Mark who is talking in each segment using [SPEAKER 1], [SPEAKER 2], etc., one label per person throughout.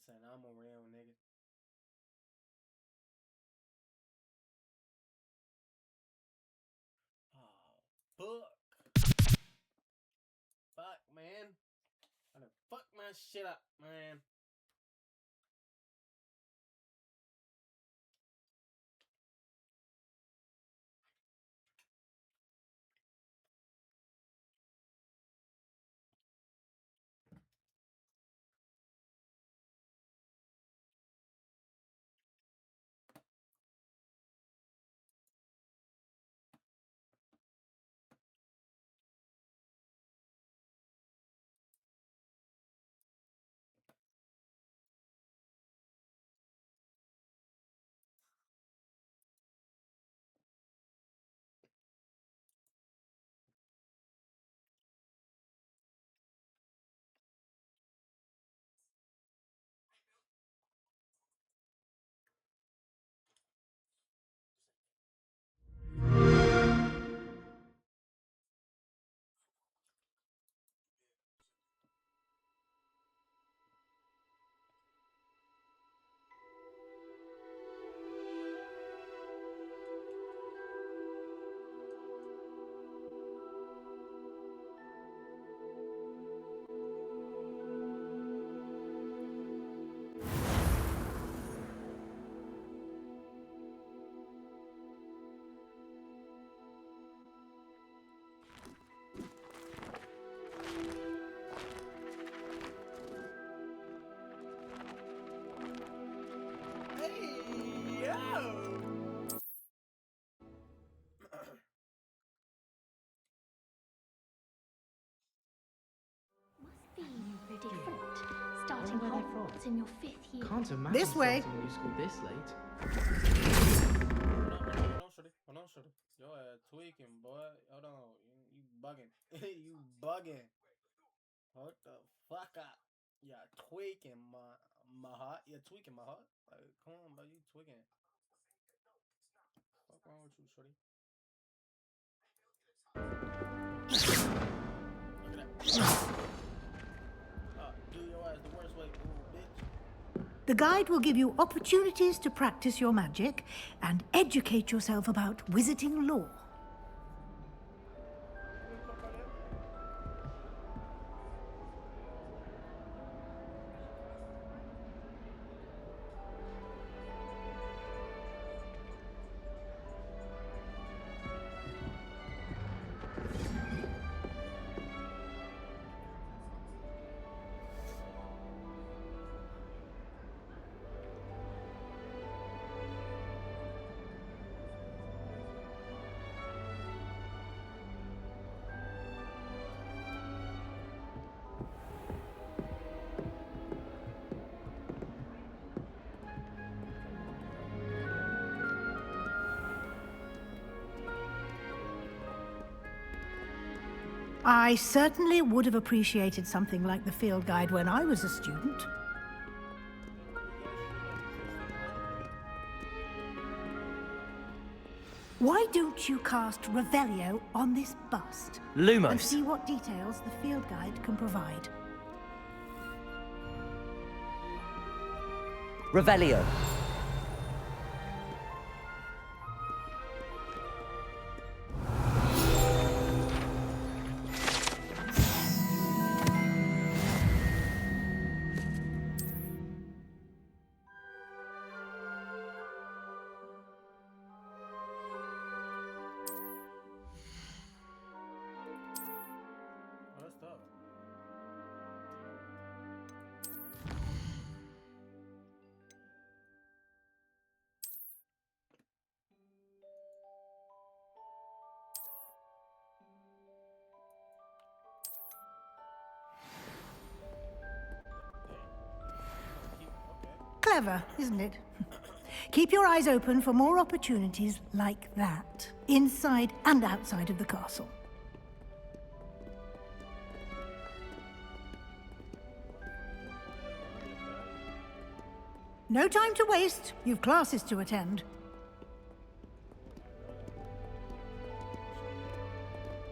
[SPEAKER 1] saying I'm a real nigga. Oh, fuck, man. I done fuck my shit up, man.
[SPEAKER 2] Must be different. Starting Hogwarts in your 5th year.
[SPEAKER 3] Can't imagine
[SPEAKER 4] This way.
[SPEAKER 3] starting a new school this late.
[SPEAKER 1] Hold on, shorty. Yo, tweaking, boy. Hold on. You bugging. You bugging. Hold the fuck up. You're tweaking, my heart. You're tweaking, my heart. Like, come on, bro. You tweaking. What's wrong with you, shorty? Look at that. Do your ass the worst way, ooh, bitch.
[SPEAKER 4] The guide will give you opportunities to practice your magic and educate yourself about wizarding lore. I certainly would have appreciated something like the field guide when I was a student. Why don't you cast Revelio on this bust?
[SPEAKER 5] Lumos.
[SPEAKER 4] And see what details the field guide can provide.
[SPEAKER 5] Revelio.
[SPEAKER 4] Clever, isn't it? Keep your eyes open for more opportunities like that, inside and outside of the castle. No time to waste. You've classes to attend.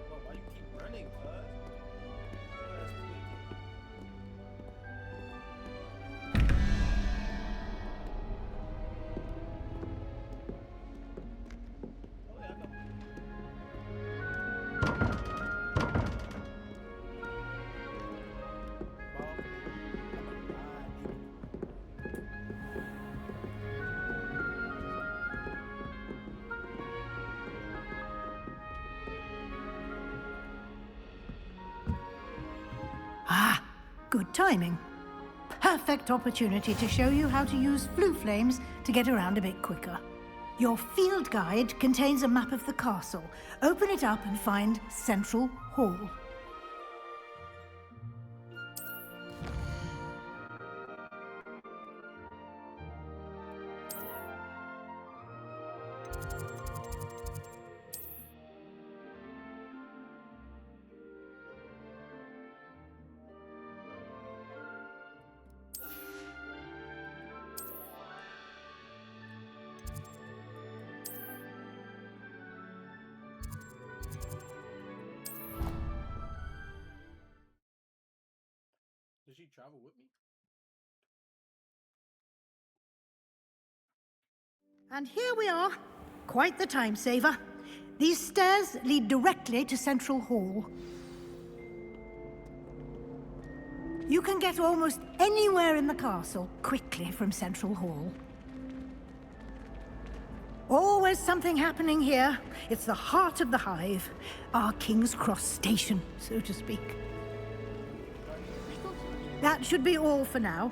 [SPEAKER 1] Why you keep running, cuz?
[SPEAKER 4] Good timing. Perfect opportunity to show you how to use flue flames to get around a bit quicker. Your field guide contains a map of the castle. Open it up and find Central Hall.
[SPEAKER 1] Does she travel with me?
[SPEAKER 4] And here we are. Quite the time saver. These stairs lead directly to Central Hall. You can get almost anywhere in the castle quickly from Central Hall. Always something happening here. It's the heart of the hive. Our King's Cross station, so to speak. That should be all for now.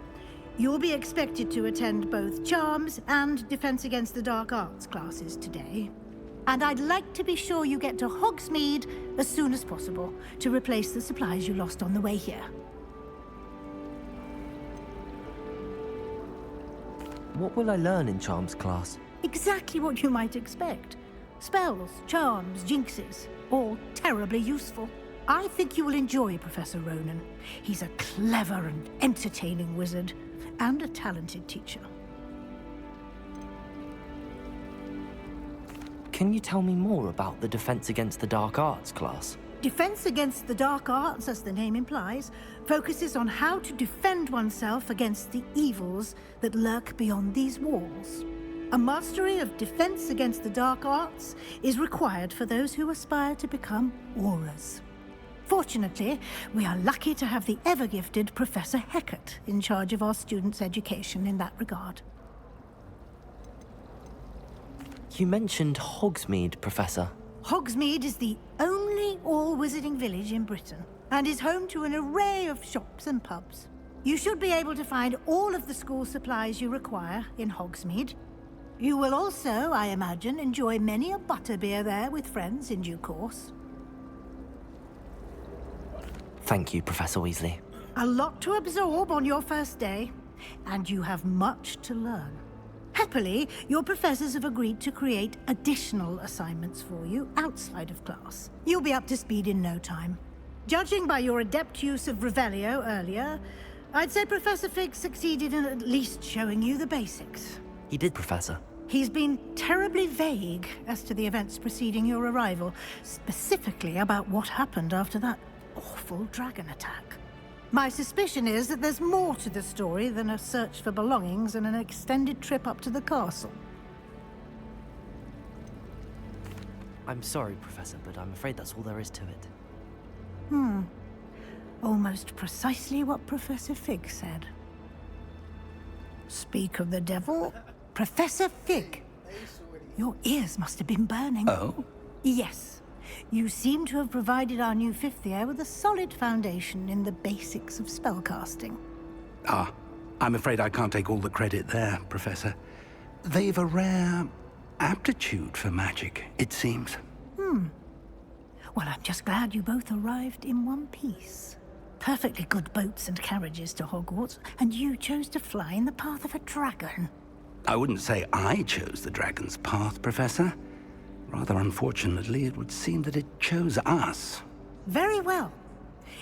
[SPEAKER 4] You'll be expected to attend both Charms and Defense Against the Dark Arts classes today. And I'd like to be sure you get to Hogsmeade as soon as possible to replace the supplies you lost on the way here.
[SPEAKER 3] What will I learn in Charms class?
[SPEAKER 4] Exactly what you might expect. Spells, charms, jinxes, all terribly useful. I think you will enjoy Professor Ronan. He's a clever and entertaining wizard, and a talented teacher.
[SPEAKER 3] Can you tell me more about the Defense Against the Dark Arts class?
[SPEAKER 4] Defense Against the Dark Arts, as the name implies, focuses on how to defend oneself against the evils that lurk beyond these walls. A mastery of Defense Against the Dark Arts is required for those who aspire to become Aurors. Fortunately, we are lucky to have the ever-gifted Professor Hecat in charge of our students' education in that regard.
[SPEAKER 3] You mentioned Hogsmeade, Professor.
[SPEAKER 4] Hogsmeade is the only all-wizarding village in Britain, and is home to an array of shops and pubs. You should be able to find all of the school supplies you require in Hogsmeade. You will also, I imagine, enjoy many a butterbeer there with friends in due course.
[SPEAKER 3] Thank you, Professor Weasley.
[SPEAKER 4] A lot to absorb on your first day, and you have much to learn. Happily, your professors have agreed to create additional assignments for you outside of class. You'll be up to speed in no time. Judging by your adept use of Revelio earlier, I'd say Professor Fig succeeded in at least showing you the basics.
[SPEAKER 3] He did, Professor.
[SPEAKER 4] He's been terribly vague as to the events preceding your arrival, specifically about what happened after that awful dragon attack. My suspicion is that there's more to the story than a search for belongings and an extended trip up to the castle.
[SPEAKER 3] I'm sorry, Professor, but I'm afraid that's all there is to it.
[SPEAKER 4] Almost precisely what Professor Fig said. Speak of the devil, Professor Fig. Your ears must have been burning.
[SPEAKER 5] Oh?
[SPEAKER 4] Yes. You seem to have provided our new fifth year with a solid foundation in the basics of spellcasting.
[SPEAKER 5] Ah, I'm afraid I can't take all the credit there, Professor. They've a rare aptitude for magic, it seems.
[SPEAKER 4] Well, I'm just glad you both arrived in one piece. Perfectly good boats and carriages to Hogwarts, and you chose to fly in the path of a dragon.
[SPEAKER 5] I wouldn't say I chose the dragon's path, Professor. Rather unfortunately, it would seem that it chose us.
[SPEAKER 4] Very well.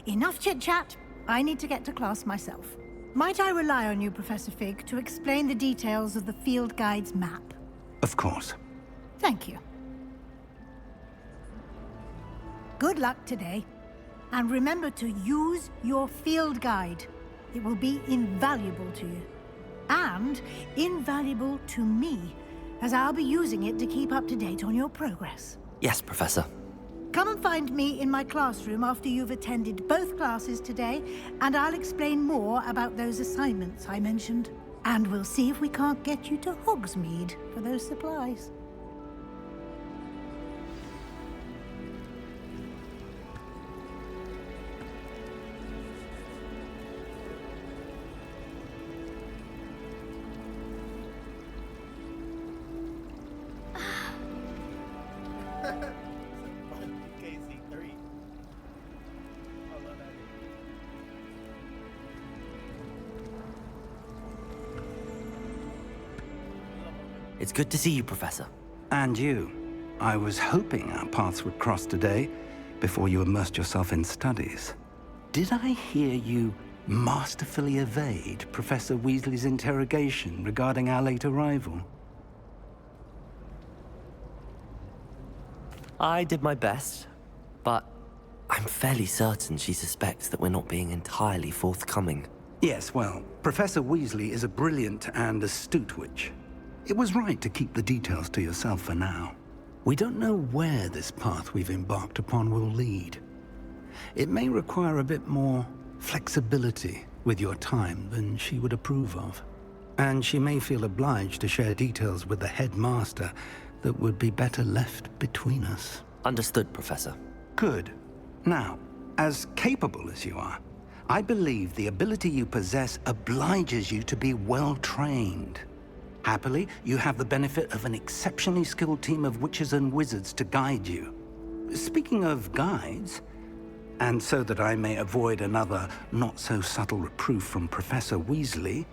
[SPEAKER 4] Enough chit-chat. I need to get to class myself. Might I rely on you, Professor Fig, to explain the details of the field guide's map?
[SPEAKER 5] Of course.
[SPEAKER 4] Thank you. Good luck today. And remember to use your field guide. It will be invaluable to you. And invaluable to me, as I'll be using it to keep up to date on your progress.
[SPEAKER 3] Yes, Professor.
[SPEAKER 4] Come and find me in my classroom after you've attended both classes today, and I'll explain more about those assignments I mentioned. And we'll see if we can't get you to Hogsmeade for those supplies.
[SPEAKER 3] It's good to see you, Professor.
[SPEAKER 5] And you. I was hoping our paths would cross today, before you immersed yourself in studies. Did I hear you masterfully evade Professor Weasley's interrogation regarding our late arrival?
[SPEAKER 3] I did my best, but I'm fairly certain she suspects that we're not being entirely forthcoming.
[SPEAKER 5] Yes, well, Professor Weasley is a brilliant and astute witch. It was right to keep the details to yourself for now. We don't know where this path we've embarked upon will lead. It may require a bit more flexibility with your time than she would approve of. And she may feel obliged to share details with the headmaster that would be better left between us.
[SPEAKER 3] Understood, Professor.
[SPEAKER 5] Good. Now, as capable as you are, I believe the ability you possess obliges you to be well-trained. Happily, you have the benefit of an exceptionally skilled team of witches and wizards to guide you. Speaking of guides, and so that I may avoid another not-so-subtle reproof from Professor Weasley,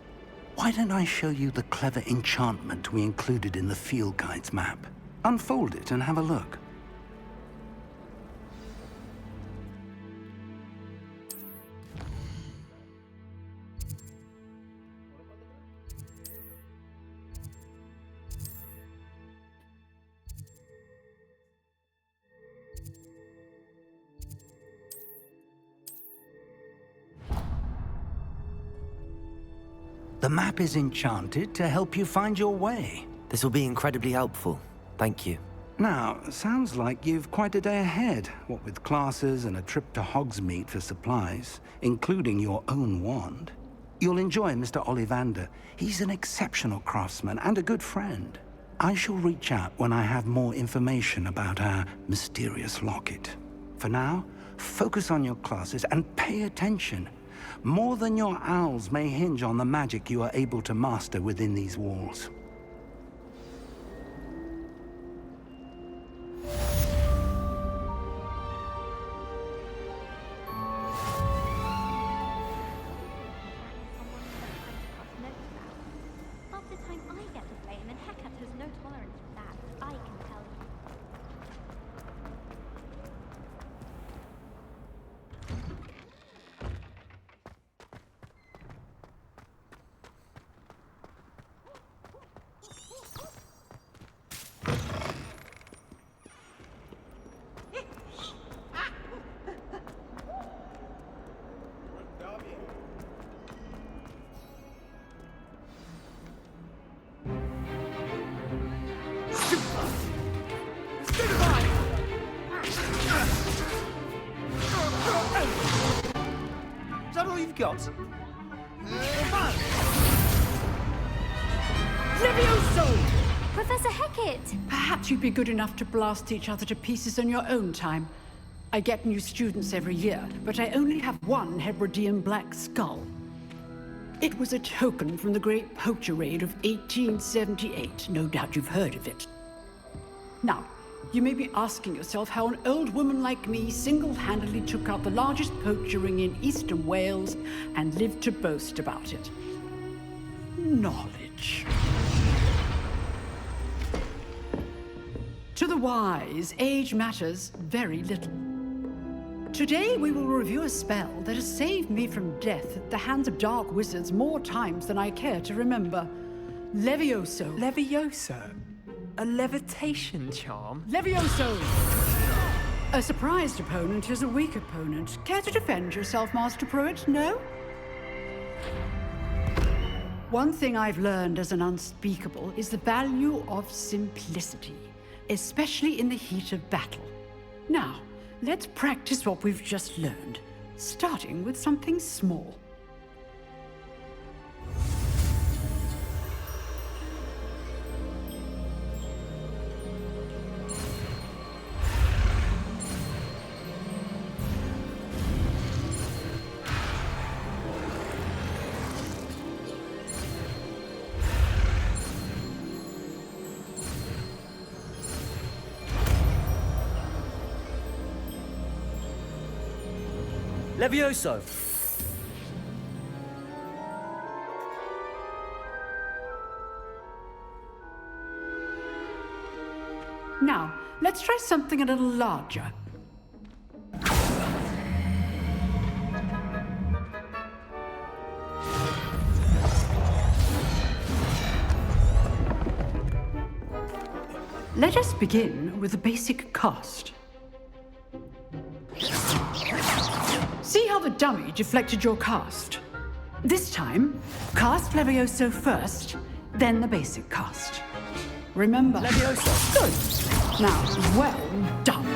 [SPEAKER 5] why don't I show you the clever enchantment we included in the field guide's map? Unfold it and have a look. The map is enchanted to help you find your way.
[SPEAKER 3] This will be incredibly helpful. Thank you.
[SPEAKER 5] Now, sounds like you've quite a day ahead, what with classes and a trip to Hogsmeade for supplies, including your own wand. You'll enjoy Mr. Ollivander. He's an exceptional craftsman and a good friend. I shall reach out when I have more information about our mysterious locket. For now, focus on your classes and pay attention. More than your owls may hinge on the magic you are able to master within these walls.
[SPEAKER 2] Half the time I get to blame, and Hecate has no tolerance for that, I can tell you.
[SPEAKER 6] Is that all you've got?
[SPEAKER 7] Levioso!
[SPEAKER 2] Professor Hecate!
[SPEAKER 7] Perhaps you'd be good enough to blast each other to pieces on your own time. I get new students every year, but I only have one Hebridean black skull. It was a token from the Great Poacher Raid of 1878. No doubt you've heard of it. Now, you may be asking yourself how an old woman like me single-handedly took out the largest poacher ring in eastern Wales and lived to boast about it. Knowledge. To the wise, age matters very little. Today we will review a spell that has saved me from death at the hands of dark wizards more times than I care to remember. Levioso.
[SPEAKER 6] Levioso? A levitation charm?
[SPEAKER 7] Levioso! A surprised opponent is a weak opponent. Care to defend yourself, Master Pruitt? No? One thing I've learned as an unspeakable is the value of simplicity, especially in the heat of battle. Now, let's practice what we've just learned, starting with something small.
[SPEAKER 3] Levioso!
[SPEAKER 7] Let's try something a little larger. Let us begin with the basic cast. See how the dummy deflected your cast? This time, cast Levioso first, then the basic cast. Remember?
[SPEAKER 6] Levioso.
[SPEAKER 7] Good. Now, well done.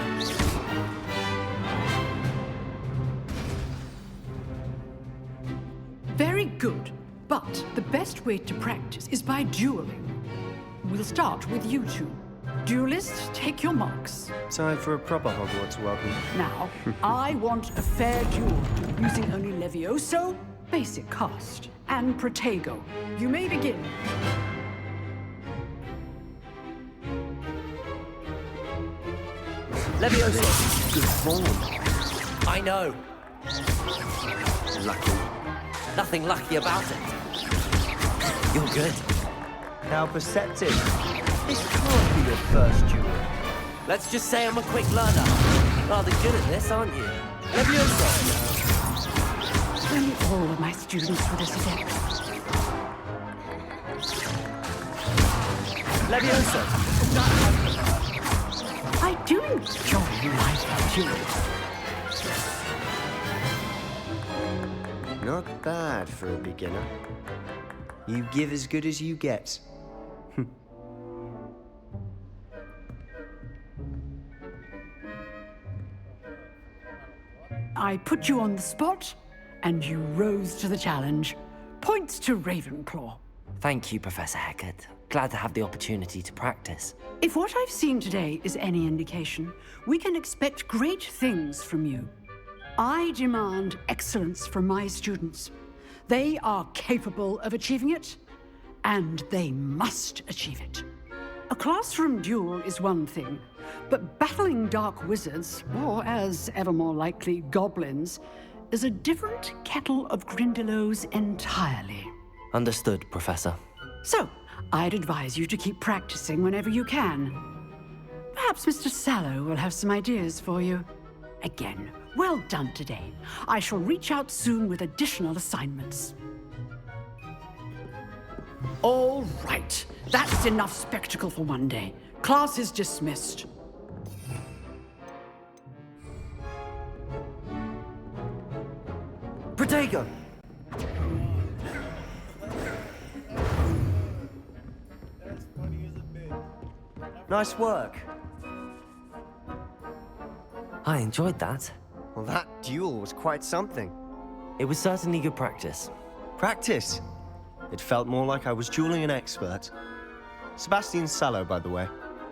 [SPEAKER 7] Very good. But the best way to practice is by dueling. We'll start with you two. Duelists, take your marks.
[SPEAKER 8] Time for a proper Hogwarts welcome.
[SPEAKER 7] Now, I want a fair duel, using only Levioso, basic cast, and Protego. You may begin.
[SPEAKER 6] Levioso.
[SPEAKER 8] Good form.
[SPEAKER 3] I know.
[SPEAKER 8] Lucky.
[SPEAKER 3] Nothing lucky about it. You're good.
[SPEAKER 8] How perceptive. This can't be your first duel.
[SPEAKER 3] Let's just say I'm a quick learner. Rather good at this, aren't you? Levioso.
[SPEAKER 7] Only all of my students were this adept.
[SPEAKER 6] Levioso.
[SPEAKER 7] I do enjoy life duels.
[SPEAKER 8] Not bad for a beginner. You give as good as you get.
[SPEAKER 7] I put you on the spot, and you rose to the challenge. Points to Ravenclaw.
[SPEAKER 3] Thank you, Professor Hecat. Glad to have the opportunity to practice.
[SPEAKER 7] If what I've seen today is any indication, we can expect great things from you. I demand excellence from my students. They are capable of achieving it, and they must achieve it. A classroom duel is one thing, but battling dark wizards, or as ever more likely, goblins, is a different kettle of Grindylows entirely.
[SPEAKER 3] Understood, Professor.
[SPEAKER 7] So, I'd advise you to keep practicing whenever you can. Perhaps Mr. Sallow will have some ideas for you. Again, well done today. I shall reach out soon with additional assignments. All right, that's enough spectacle for one day. Class is dismissed.
[SPEAKER 8] Protego!
[SPEAKER 1] That's funny as a bit.
[SPEAKER 8] Nice work.
[SPEAKER 3] I enjoyed that.
[SPEAKER 8] Well, that duel was quite something.
[SPEAKER 3] It was certainly good practice.
[SPEAKER 8] Practice. It felt more like I was dueling an expert. Sebastian Sallow, by the way.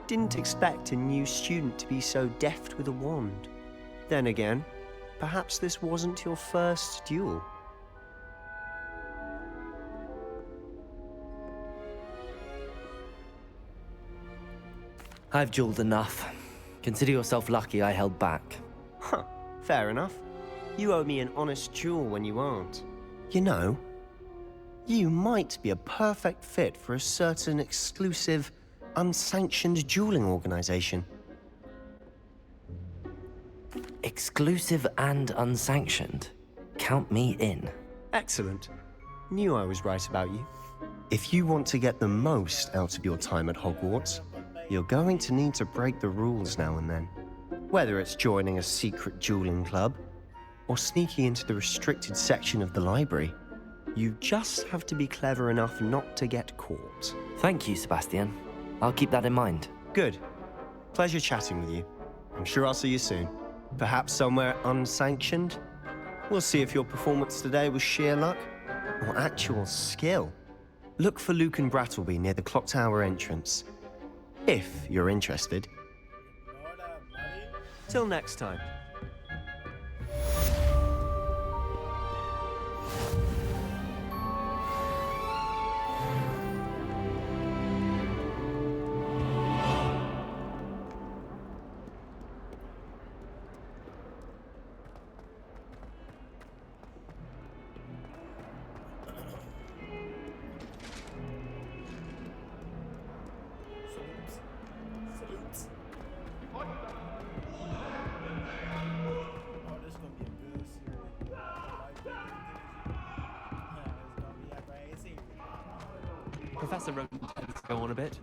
[SPEAKER 8] Didn't expect a new student to be so deft with a wand. Then again, perhaps this wasn't your first duel.
[SPEAKER 3] I've dueled enough. Consider yourself lucky I held back.
[SPEAKER 8] Huh, fair enough. You owe me an honest duel when you aren't. You know, you might be a perfect fit for a certain exclusive, unsanctioned dueling organization.
[SPEAKER 3] Exclusive and unsanctioned. Count me in.
[SPEAKER 8] Excellent. Knew I was right about you. If you want to get the most out of your time at Hogwarts, you're going to need to break the rules now and then. Whether it's joining a secret dueling club, or sneaking into the restricted section of the library, you just have to be clever enough not to get caught.
[SPEAKER 3] Thank you, Sebastian. I'll keep that in mind.
[SPEAKER 8] Good. Pleasure chatting with you. I'm sure I'll see you soon. Perhaps somewhere unsanctioned? We'll see if your performance today was sheer luck or actual skill. Look for Luke and Brattleby near the clock tower entrance. If you're interested.
[SPEAKER 1] Lord, buddy.
[SPEAKER 8] Till next time.
[SPEAKER 1] Salutes. Salutes.
[SPEAKER 8] Professor Roden tends to go on a bit.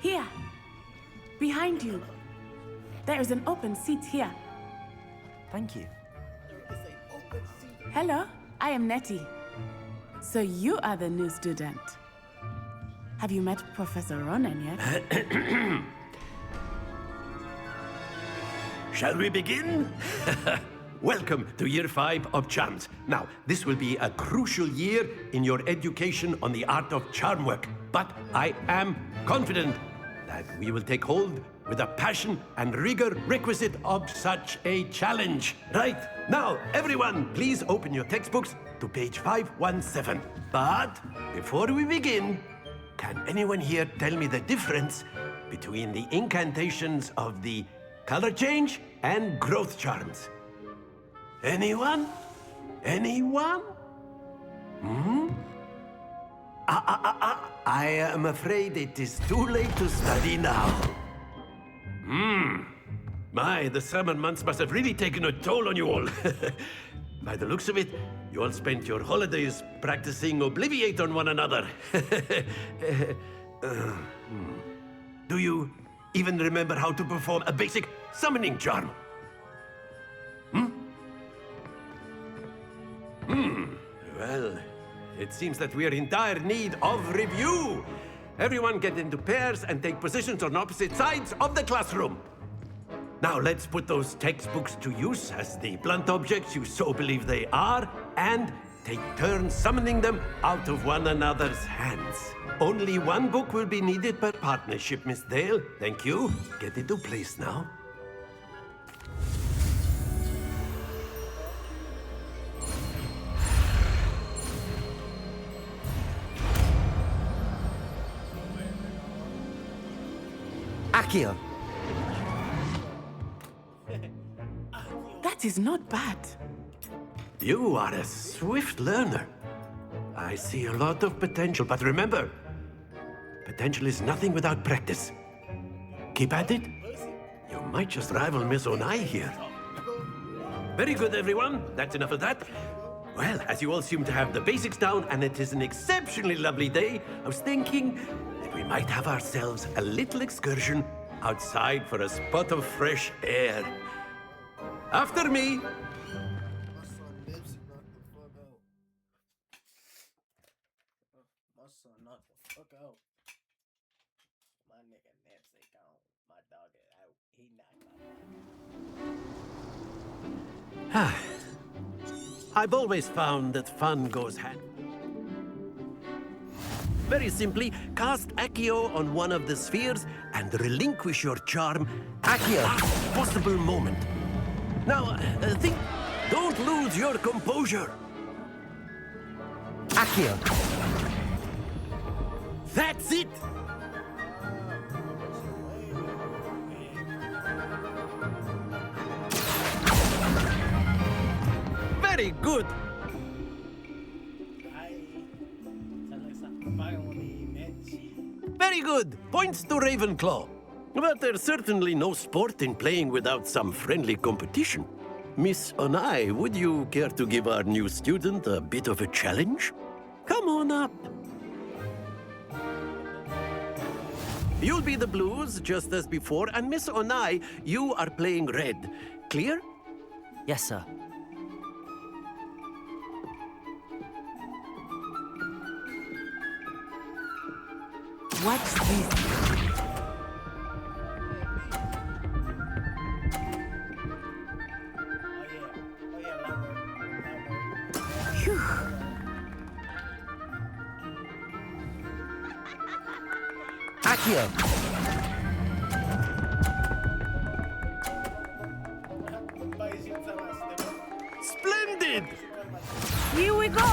[SPEAKER 9] Here, behind you. There is an open seat here.
[SPEAKER 3] Thank you.
[SPEAKER 9] Hello, I am Nettie. So you are the new student. Have you met Professor Ronen yet?
[SPEAKER 10] Shall we begin? Welcome to Year 5 of Charms. Now, this will be a crucial year in your education on the art of charm work. But I am confident that we will take hold with the passion and rigor requisite of such a challenge. Right, now, everyone, please open your textbooks to page 517. But before we begin, can anyone here tell me the difference between the incantations of the color change and growth charms? Anyone? Anyone? I am afraid it is too late to study now. My, the summer months must have really taken a toll on you all. By the looks of it, you all spent your holidays practicing Obliviate on one another. Do you even remember how to perform a basic summoning charm? Well, it seems that we are in dire need of review. Everyone get into pairs and take positions on opposite sides of the classroom. Now let's put those textbooks to use as the blunt objects you so believe they are, and take turns summoning them out of one another's hands. Only one book will be needed per partnership, Miss Dale. Thank you. Get into place now.
[SPEAKER 3] Accio.
[SPEAKER 9] That is not bad.
[SPEAKER 10] You are a swift learner. I see a lot of potential, but remember, potential is nothing without practice. Keep at it. You might just rival Miss Onai here. Very good, everyone. That's enough of that. Well, as you all seem to have the basics down, and it is an exceptionally lovely day, I was thinking that we might have ourselves a little excursion outside for a spot of fresh air. After me.
[SPEAKER 1] My son knocked the fuck out. My nigga Nancy gone. My dog is out. He knocked out.
[SPEAKER 10] I've always found that fun goes hand. Very simply, cast Accio on one of the spheres and relinquish your charm
[SPEAKER 3] Accio.
[SPEAKER 10] at a possible moment. Now, think. Don't lose your composure.
[SPEAKER 3] Accio.
[SPEAKER 10] That's it. Very good. Very good. Points to Ravenclaw. But there's certainly no sport in playing without some friendly competition. Miss Onai, would you care to give our new student a bit of a challenge? Come on up. You'll be the blues, just as before, and Miss Onai, you are playing red. Clear?
[SPEAKER 3] Yes, sir.
[SPEAKER 9] Watch this. Phew.
[SPEAKER 3] Accio.
[SPEAKER 10] Splendid!
[SPEAKER 9] Here we go.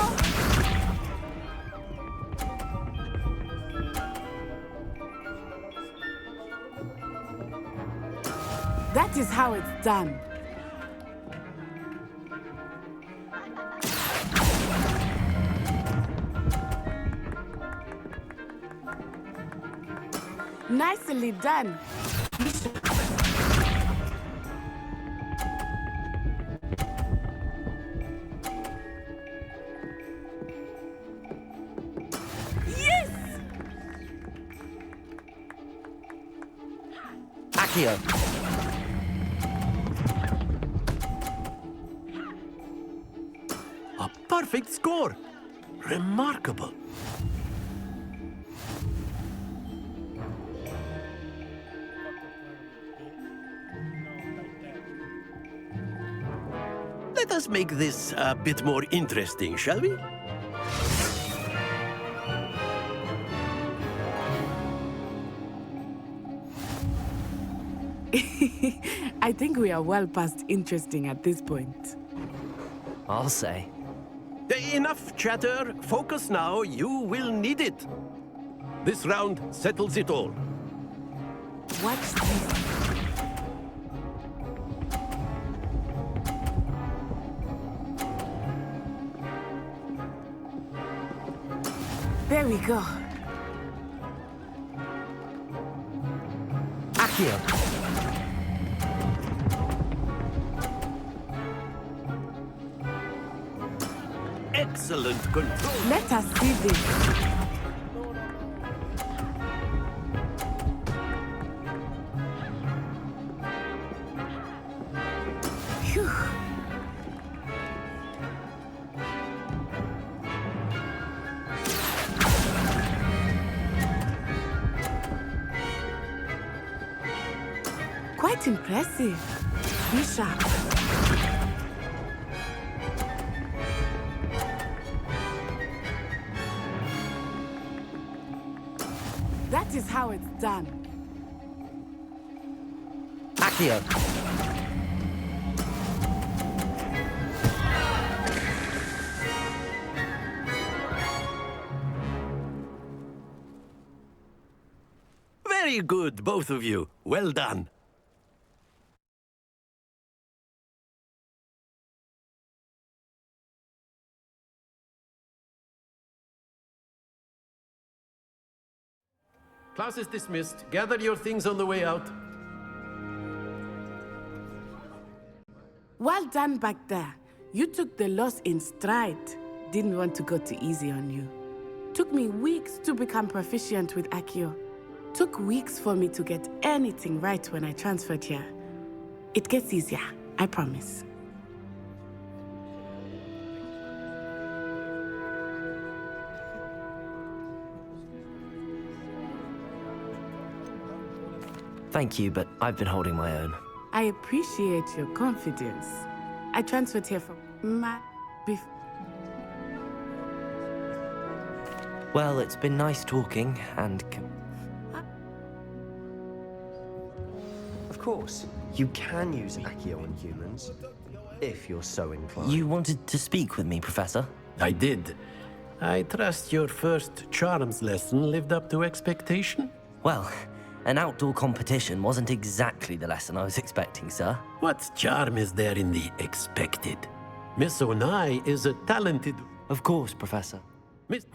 [SPEAKER 9] That is how it's done. Nicely done. Yes!
[SPEAKER 3] Accio.
[SPEAKER 10] A perfect score. Remarkable. Let us make this a bit more interesting, shall we?
[SPEAKER 9] I think we are well past interesting at this point.
[SPEAKER 3] I'll say.
[SPEAKER 10] Enough chatter. Focus now. You will need it. This round settles it all.
[SPEAKER 9] Watch this. There we go.
[SPEAKER 3] Accio.
[SPEAKER 10] Excellent control.
[SPEAKER 9] Let us see this. Phew. Quite impressive. Be sharp. That is how it's done.
[SPEAKER 3] Accio.
[SPEAKER 10] Very good, both of you. Well done. Class is dismissed. Gather your things on the way out.
[SPEAKER 9] Well done back there. You took the loss in stride. Didn't want to go too easy on you. Took me weeks to become proficient with Accio. Took weeks for me to get anything right when I transferred here. It gets easier, I promise.
[SPEAKER 3] Thank you, but I've been holding my own.
[SPEAKER 9] I appreciate your confidence. I transferred here from
[SPEAKER 3] Well, it's been nice talking, and...
[SPEAKER 8] Of course, you can use Accio on humans, if you're so inclined.
[SPEAKER 3] You wanted to speak with me, Professor?
[SPEAKER 10] I did. I trust your first charms lesson lived up to expectation?
[SPEAKER 3] Well, an outdoor competition wasn't exactly the lesson I was expecting, sir.
[SPEAKER 10] What charm is there in the expected? Miss Onai is a talented...
[SPEAKER 3] Of course, Professor.
[SPEAKER 10] Miss...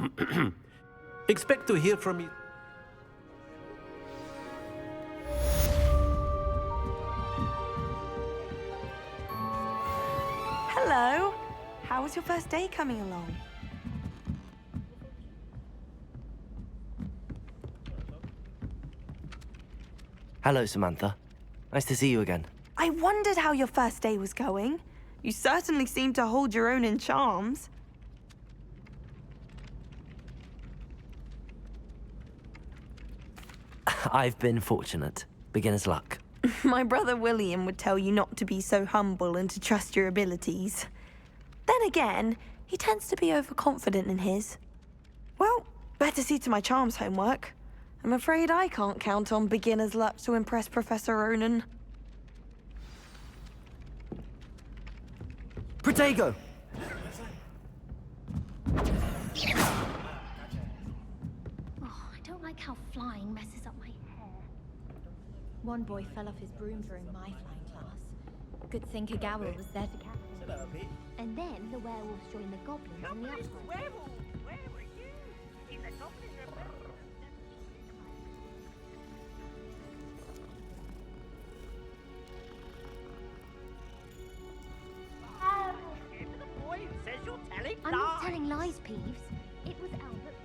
[SPEAKER 10] Expect to hear from me...
[SPEAKER 11] Hello. How was your first day coming along?
[SPEAKER 3] Hello, Samantha. Nice to see you again.
[SPEAKER 11] I wondered how your first day was going. You certainly seem to hold your own in charms.
[SPEAKER 3] I've been fortunate. Beginner's luck.
[SPEAKER 11] My brother William would tell you not to be so humble and to trust your abilities. Then again, he tends to be overconfident in his. Well, better see to my charms homework. I'm afraid I can't count on beginner's luck to impress Professor Ronan.
[SPEAKER 3] Protego!
[SPEAKER 2] Oh, I don't like how flying messes up my hair. One boy fell off his broom during my flying class. Good thing Kagawa was there to catch him. And then the werewolves joined the goblins in the upside.
[SPEAKER 12] Werewolf! Where were you? In the goblins
[SPEAKER 2] Jeeves. It was Albert.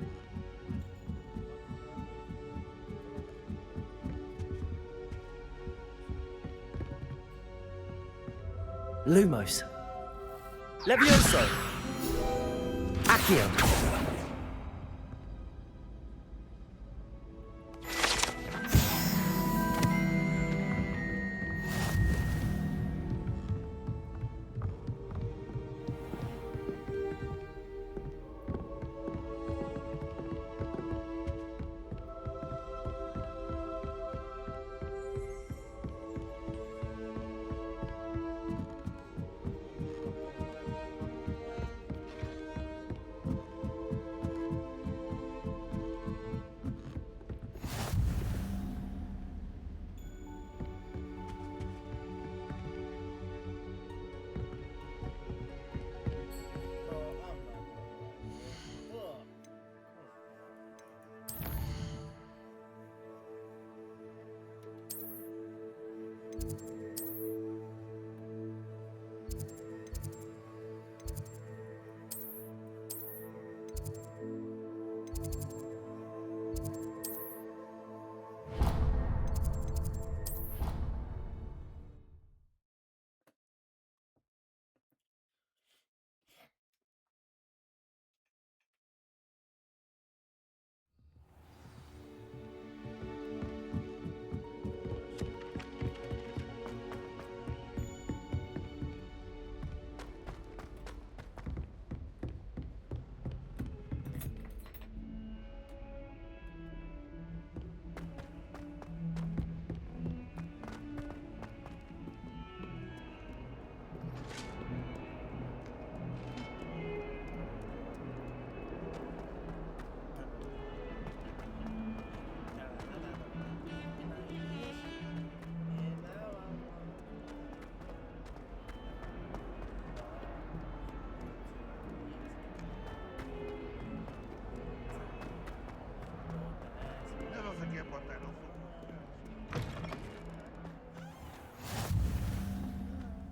[SPEAKER 3] Lumos. Levioso. Accio.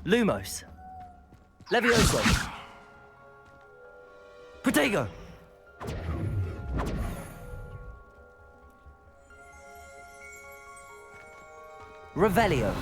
[SPEAKER 3] Lumos. Levioso. Protego. Revelio.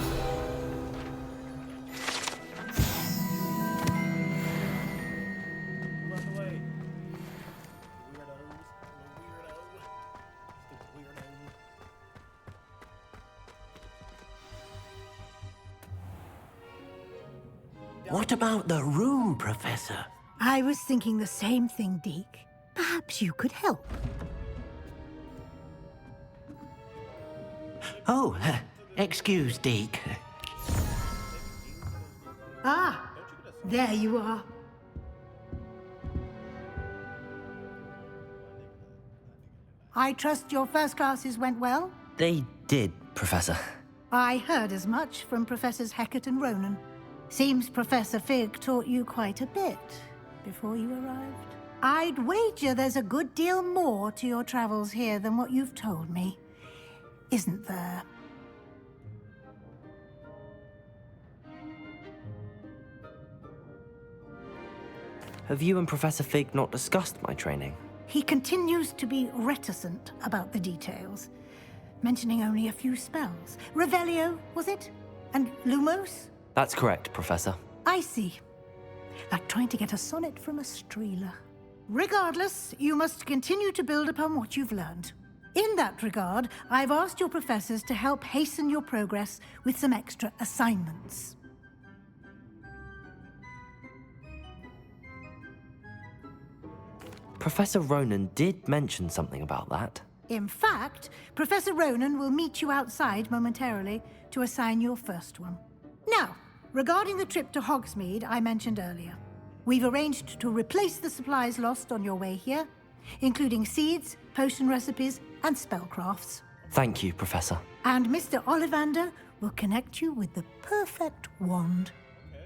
[SPEAKER 10] What about the room, Professor?
[SPEAKER 4] I was thinking the same thing, Deke. Perhaps you could help.
[SPEAKER 10] Oh, excuse, Deke.
[SPEAKER 4] Ah, there you are. I trust your first classes went well?
[SPEAKER 3] They did, Professor.
[SPEAKER 4] I heard as much from Professors Hecat and Ronan. Seems Professor Fig taught you quite a bit before you arrived. I'd wager there's a good deal more to your travels here than what you've told me. Isn't there?
[SPEAKER 3] Have you and Professor Fig not discussed my training?
[SPEAKER 4] He continues to be reticent about the details, mentioning only a few spells. Revelio, was it? And Lumos?
[SPEAKER 3] That's correct, Professor.
[SPEAKER 4] I see. Like trying to get a sonnet from a streeler. Regardless, you must continue to build upon what you've learned. In that regard, I've asked your professors to help hasten your progress with some extra assignments.
[SPEAKER 3] Professor Ronan did mention something about that.
[SPEAKER 4] In fact, Professor Ronan will meet you outside momentarily to assign your first one. Now, regarding the trip to Hogsmeade I mentioned earlier, we've arranged to replace the supplies lost on your way here, including seeds, potion recipes, and spellcrafts.
[SPEAKER 3] Thank you, Professor.
[SPEAKER 4] And Mr. Ollivander will connect you with the perfect wand.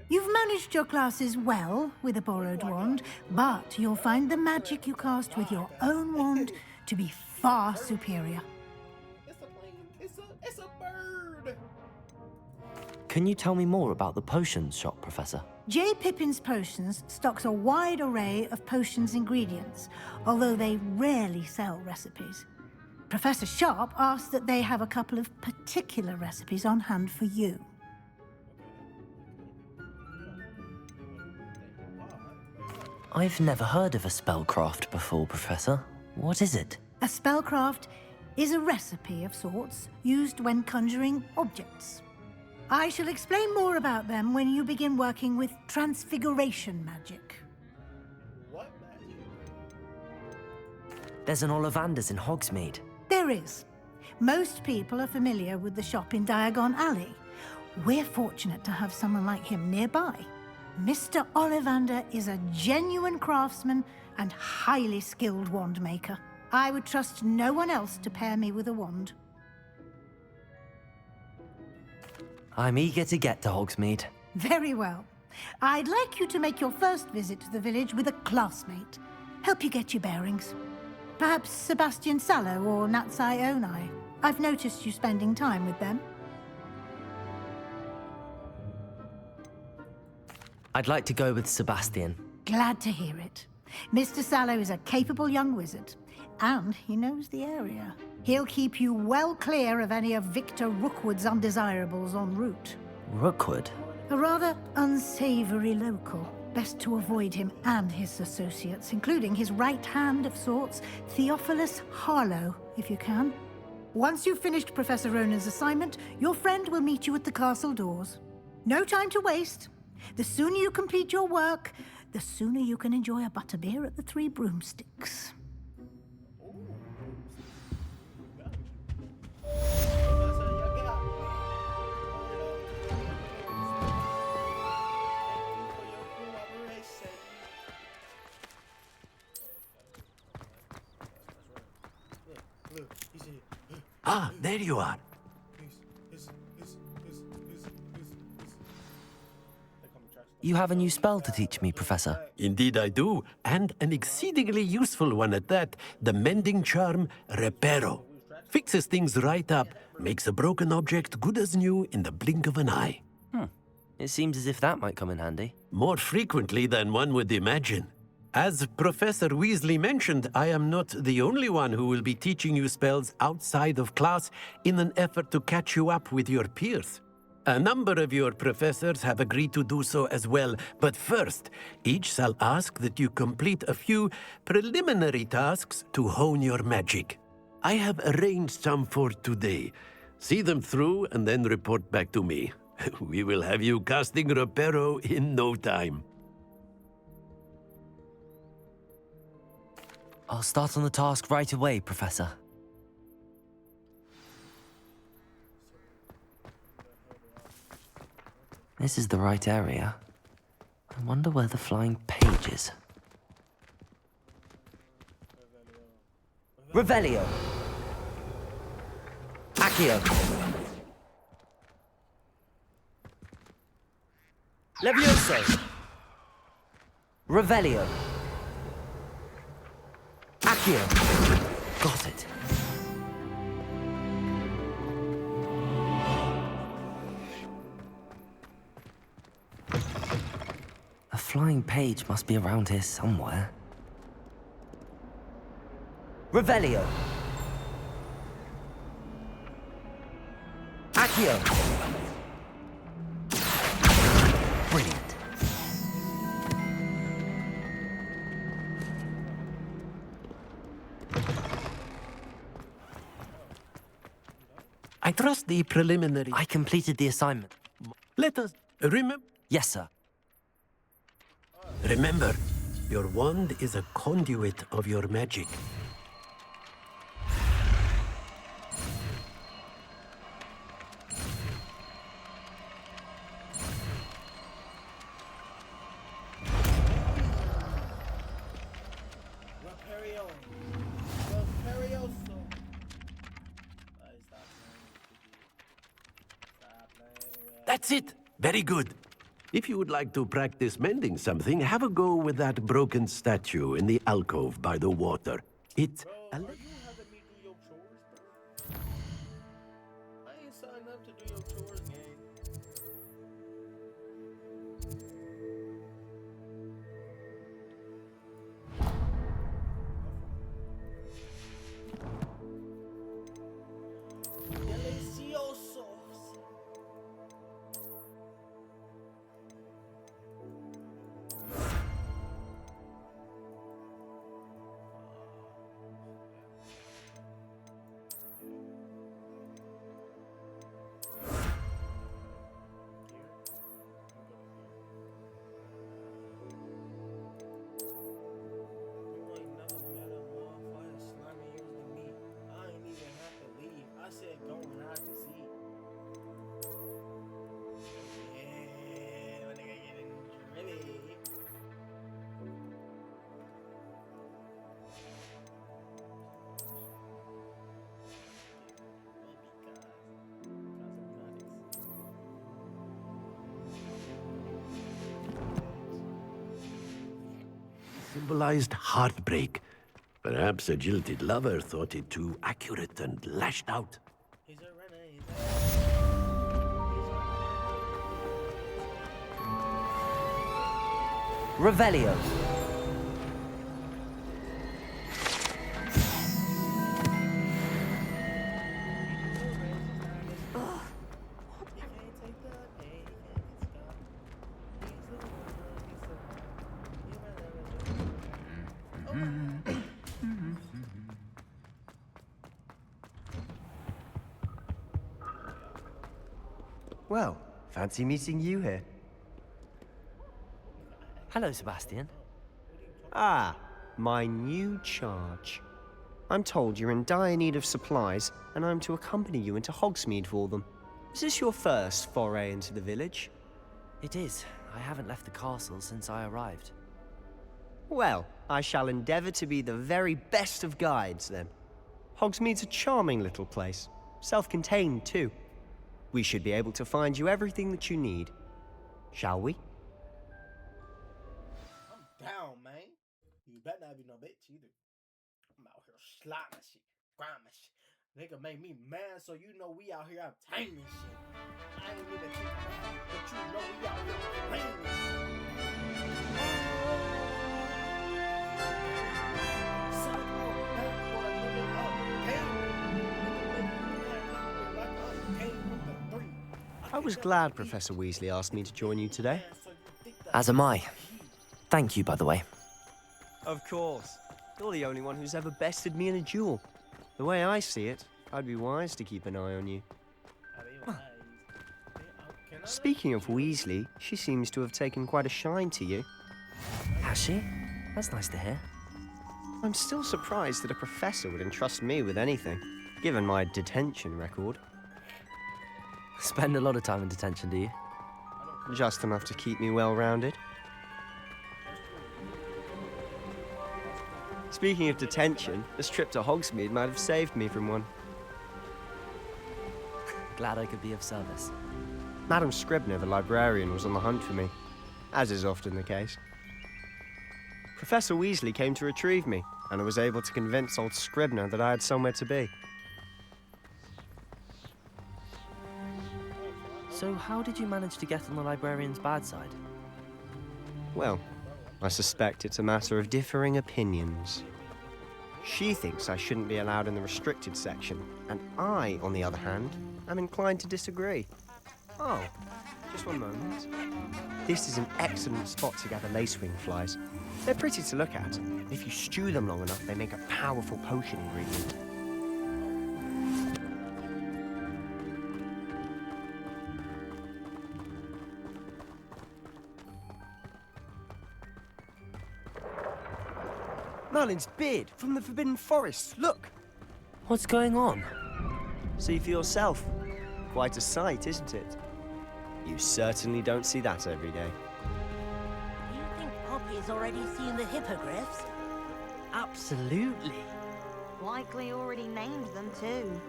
[SPEAKER 4] You've managed your classes well with a borrowed wand, but you'll find the magic you cast with your own wand to be far superior.
[SPEAKER 1] It's a plane. It's a bird.
[SPEAKER 3] Can you tell me more about the potions shop, Professor?
[SPEAKER 4] J. Pippin's Potions stocks a wide array of potions ingredients, although they rarely sell recipes. Professor Sharp asked that they have a couple of particular recipes on hand for you.
[SPEAKER 3] I've never heard of a spellcraft before, Professor. What is it?
[SPEAKER 4] A spellcraft is a recipe of sorts used when conjuring objects. I shall explain more about them when you begin working with transfiguration magic.
[SPEAKER 1] What magic?
[SPEAKER 3] There's an Ollivander's in Hogsmeade.
[SPEAKER 4] There is. Most people are familiar with the shop in Diagon Alley. We're fortunate to have someone like him nearby. Mr. Ollivander is a genuine craftsman and highly skilled wand maker. I would trust no one else to pair me with a wand.
[SPEAKER 3] I'm eager to get to Hogsmeade.
[SPEAKER 4] Very well. I'd like you to make your first visit to the village with a classmate. Help you get your bearings. Perhaps Sebastian Sallow or Natsai Onai. I've noticed you spending time with them.
[SPEAKER 3] I'd like to go with Sebastian.
[SPEAKER 4] Glad to hear it. Mr. Sallow is a capable young wizard, and he knows the area. He'll keep you well clear of any of Victor Rookwood's undesirables en route.
[SPEAKER 3] Rookwood?
[SPEAKER 4] A rather unsavory local. Best to avoid him and his associates, including his right hand of sorts, Theophilus Harlow, if you can. Once you've finished Professor Ronan's assignment, your friend will meet you at the castle doors. No time to waste. The sooner you complete your work, the sooner you can enjoy a butterbeer at the Three Broomsticks.
[SPEAKER 10] Ah, there you are.
[SPEAKER 3] You have a new spell to teach me, Professor.
[SPEAKER 10] Indeed I do, and an exceedingly useful one at that. The mending charm, Reparo. Fixes things right up, makes a broken object good as new in the blink of an eye.
[SPEAKER 3] It seems as if that might come in handy.
[SPEAKER 10] More frequently than one would imagine. As Professor Weasley mentioned, I am not the only one who will be teaching you spells outside of class in an effort to catch you up with your peers. A number of your professors have agreed to do so as well, but first, each shall ask that you complete a few preliminary tasks to hone your magic. I have arranged some for today. See them through and then report back to me. We will have you casting Reparo in no time.
[SPEAKER 3] I'll start on the task right away, Professor. This is the right area. I wonder where the flying page is. Revelio. Accio. Levioso. Revelio. Accio. Got it. A flying page must be around here somewhere. Revelio. Accio. Brilliant.
[SPEAKER 10] I trust the preliminary...
[SPEAKER 3] I completed the assignment.
[SPEAKER 10] Let us... remember...
[SPEAKER 3] Yes, sir.
[SPEAKER 10] Remember, your wand is a conduit of your magic. That's it! Very good. If you would like to practice mending something, have a go with that broken statue in the alcove by the water. It...
[SPEAKER 1] Bro, are you having me do your chores, bro? I ain't signed up to do your chores, gang.
[SPEAKER 10] symbolized heartbreak. Perhaps a jilted lover thought it too accurate and lashed out.
[SPEAKER 1] He's a runner.
[SPEAKER 3] Revelio.
[SPEAKER 8] Well, fancy meeting you here.
[SPEAKER 3] Hello, Sebastian.
[SPEAKER 8] Ah, my new charge. I'm told you're in dire need of supplies, and I'm to accompany you into Hogsmeade for them. Is this your first foray into the village?
[SPEAKER 3] It is. I haven't left the castle since I arrived.
[SPEAKER 8] Well, I shall endeavour to be the very best of guides, then. Hogsmeade's a charming little place. Self-contained, too. We should be able to find you everything that you need. Shall we?
[SPEAKER 1] I'm down, man. You better not be no bitch either. I'm out here sliding shit, grinding shit. Nigga made me mad, so you know we out here obtaining shit. I ain't even think about it, but you know we out here obtaining shit.
[SPEAKER 8] I was glad Professor Weasley asked me to join you today.
[SPEAKER 3] As am I. Thank you, by the way.
[SPEAKER 8] Of course. You're the only one who's ever bested me in a duel. The way I see it, I'd be wise to keep an eye on you. Speaking of Weasley, she seems to have taken quite a shine to you.
[SPEAKER 3] Has she? That's nice to hear.
[SPEAKER 8] I'm still surprised that a professor would entrust me with anything, given my detention record.
[SPEAKER 3] Spend a lot of time in detention, do you?
[SPEAKER 8] Just enough to keep me well-rounded. Speaking of detention, this trip to Hogsmeade might have saved me from one.
[SPEAKER 3] Glad I could be of service.
[SPEAKER 8] Madam Scribner, the librarian, was on the hunt for me, as is often the case. Professor Weasley came to retrieve me, and I was able to convince old Scribner that I had somewhere to be.
[SPEAKER 3] So how did you manage to get on the librarian's bad side?
[SPEAKER 8] Well, I suspect it's a matter of differing opinions. She thinks I shouldn't be allowed in the restricted section, and I, on the other hand, am inclined to disagree. Oh, just one moment. This is an excellent spot to gather lacewing flies. They're pretty to look at. If you stew them long enough, they make a powerful potion ingredient. Merlin's beard from the Forbidden Forest. Look!
[SPEAKER 3] What's going on?
[SPEAKER 8] See for yourself. Quite a sight, isn't it? You certainly don't see that every day.
[SPEAKER 12] You think Poppy's already seen the hippogriffs?
[SPEAKER 3] Absolutely.
[SPEAKER 11] Likely already named them too.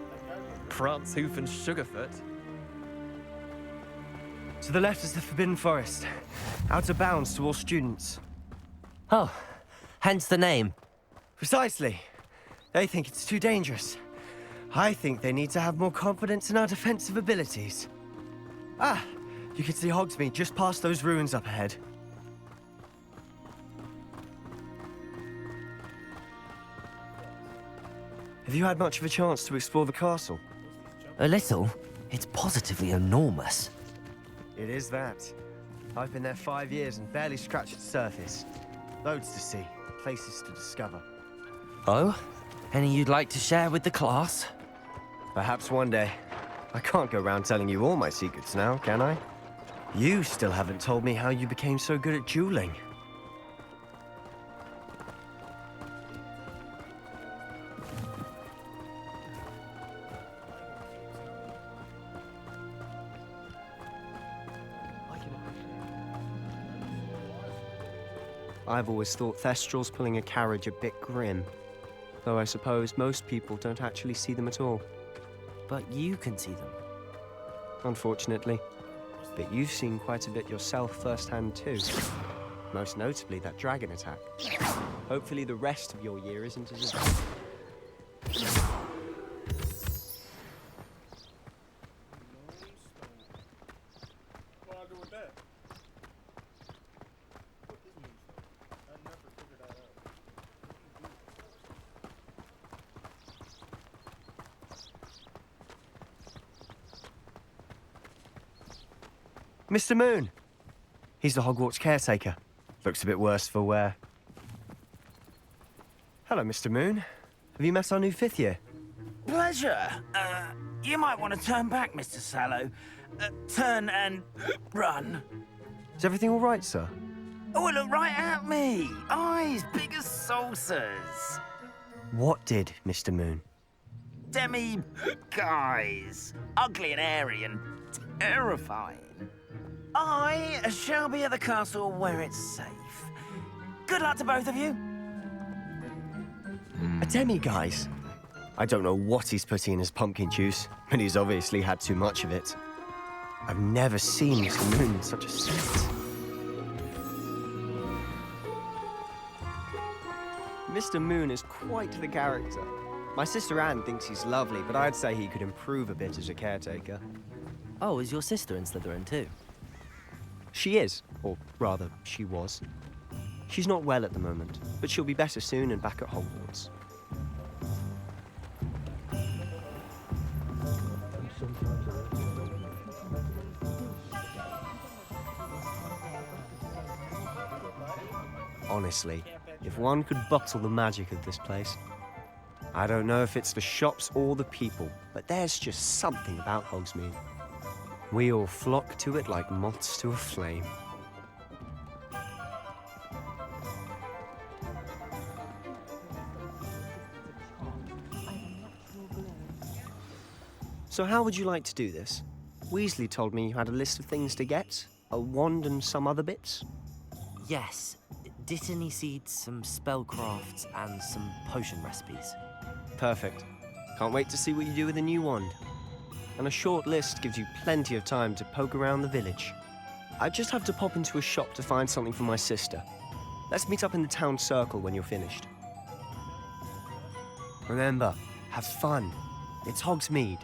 [SPEAKER 6] Prance, Hoof, and Sugarfoot.
[SPEAKER 8] To the left is the Forbidden Forest. Out of bounds to all students.
[SPEAKER 3] Oh, hence the name.
[SPEAKER 8] Precisely. They think it's too dangerous. I think they need to have more confidence in our defensive abilities. Ah, you can see Hogsmeade just past those ruins up ahead. Have you had much of a chance to explore the castle?
[SPEAKER 3] A little. It's positively enormous.
[SPEAKER 8] It is that. I've been there 5 years and barely scratched the surface. Loads to see, places to discover.
[SPEAKER 3] Oh? Any you'd like to share with the class?
[SPEAKER 8] Perhaps one day. I can't go around telling you all my secrets now, can I? You still haven't told me how you became so good at dueling. I've always thought Thestrals pulling a carriage a bit grim, though I suppose most people don't actually see them at all.
[SPEAKER 3] But you can see them.
[SPEAKER 8] Unfortunately. But you've seen quite a bit yourself firsthand too. Most notably that dragon attack. Hopefully the rest of your year isn't as...
[SPEAKER 1] What do I do with that? What is moonstone? I never figured that out.
[SPEAKER 8] Mr. Moon! He's the Hogwarts caretaker. Looks a bit worse for wear. Hello, Mr. Moon. Have you met our new 5th year?
[SPEAKER 13] Pleasure. You might want to turn back, Mr. Sallow. Turn and run.
[SPEAKER 8] Is everything all right, sir?
[SPEAKER 13] Oh, look right at me. Eyes big as saucers.
[SPEAKER 8] What did, Mr. Moon?
[SPEAKER 13] Guys. Ugly and hairy and terrifying. I shall be at the castle where it's safe. Good luck to both of you.
[SPEAKER 8] A demi-guise? I don't know what he's putting in his pumpkin juice, but he's obviously had too much of it. I've never seen Mr. Moon in such a state. Mr. Moon is quite the character. My sister Anne thinks he's lovely, but I'd say he could improve a bit as a caretaker.
[SPEAKER 3] Oh, is your sister in Slytherin too?
[SPEAKER 8] She is, or rather, she was. She's not well at the moment, but she'll be better soon and back at Hogwarts. Honestly, if one could bottle the magic of this place. I don't know if it's the shops or the people, but there's just something about Hogsmeade. We all flock to it like moths to a flame. So how would you like to do this? Weasley told me you had a list of things to get, a wand and some other bits.
[SPEAKER 3] Yes. Dittany seeds, some spellcrafts, and some potion recipes.
[SPEAKER 8] Perfect. Can't wait to see what you do with the new wand. And a short list gives you plenty of time to poke around the village. I just have to pop into a shop to find something for my sister. Let's meet up in the town circle when you're finished. Remember, have fun. It's Hogsmeade.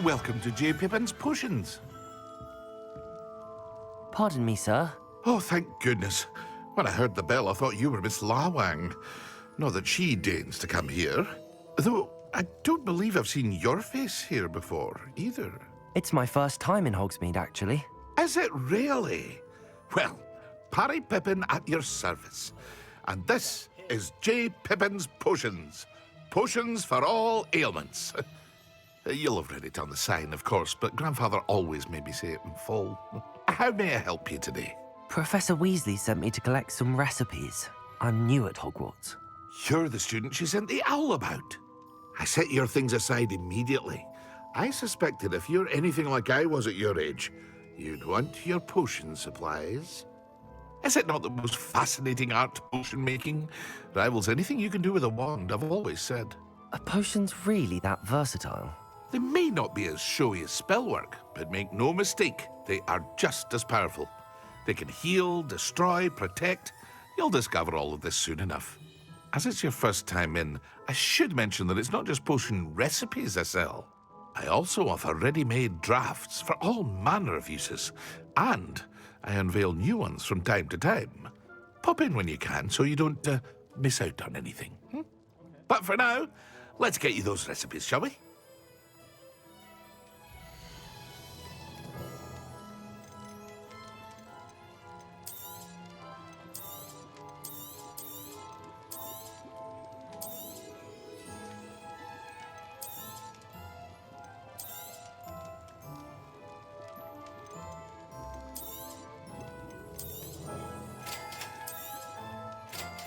[SPEAKER 14] Welcome to J. Pippin's Potions.
[SPEAKER 3] Pardon me, sir.
[SPEAKER 14] Oh, thank goodness. When I heard the bell, I thought you were Miss Lawang. Not that she deigns to come here. Though, I don't believe I've seen your face here before, either.
[SPEAKER 3] It's my first time in Hogsmeade, actually.
[SPEAKER 14] Is it really? Well, Parry Pippin at your service. And this is J. Pippin's Potions. Potions for all ailments. You'll have read it on the sign, of course, but Grandfather always made me say it in full. How may I help you today?
[SPEAKER 3] Professor Weasley sent me to collect some recipes. I'm new at Hogwarts.
[SPEAKER 14] You're the student she sent the owl about. I set your things aside immediately. I suspected if you're anything like I was at your age, you'd want your potion supplies. Is it not the most fascinating art, potion making? Rivals anything you can do with a wand, I've always said.
[SPEAKER 3] Are potions really that versatile?
[SPEAKER 14] They may not be as showy as spellwork, but make no mistake, they are just as powerful. They can heal, destroy, protect. You'll discover all of this soon enough. As it's your first time in, I should mention that it's not just potion recipes I sell. I also offer ready-made drafts for all manner of uses, and I unveil new ones from time to time. Pop in when you can so you don't miss out on anything. But for now, let's get you those recipes, shall we?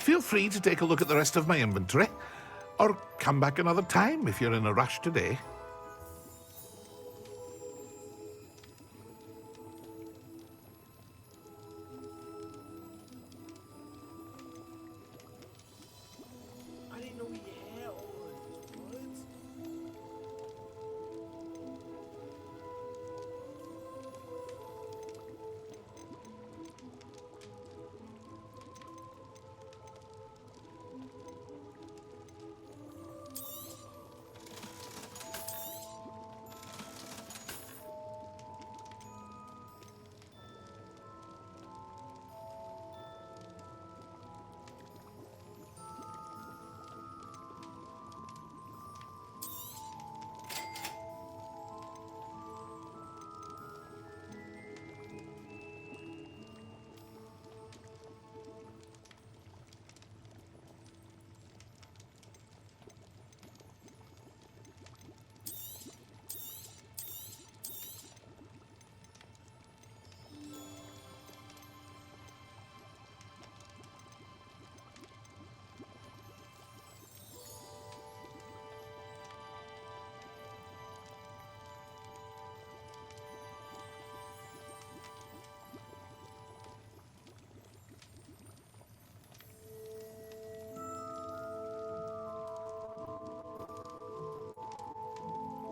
[SPEAKER 14] Feel free to take a look at the rest of my inventory, or come back another time if you're in a rush today.
[SPEAKER 1] I didn't know we had all of this.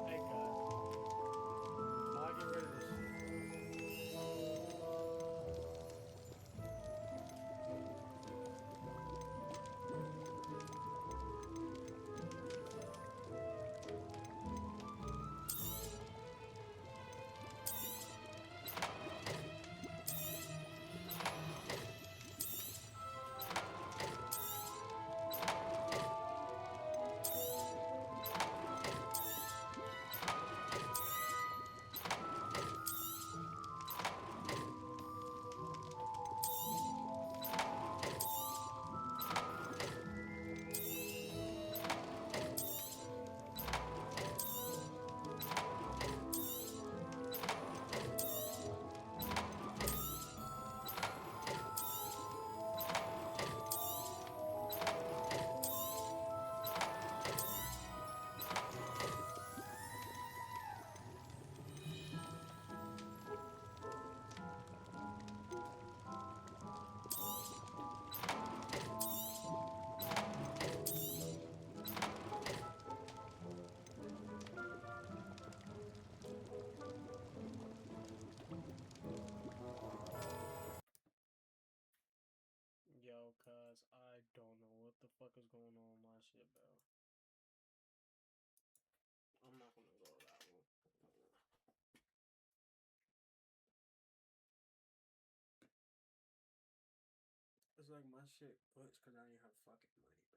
[SPEAKER 1] Hey, God. I'll get rid of this shit. Yo, cuz I don't know what the fuck is going on with my shit, bro. I'm not gonna go to that one. It's like my shit glitched because I didn't have fucking money, bro.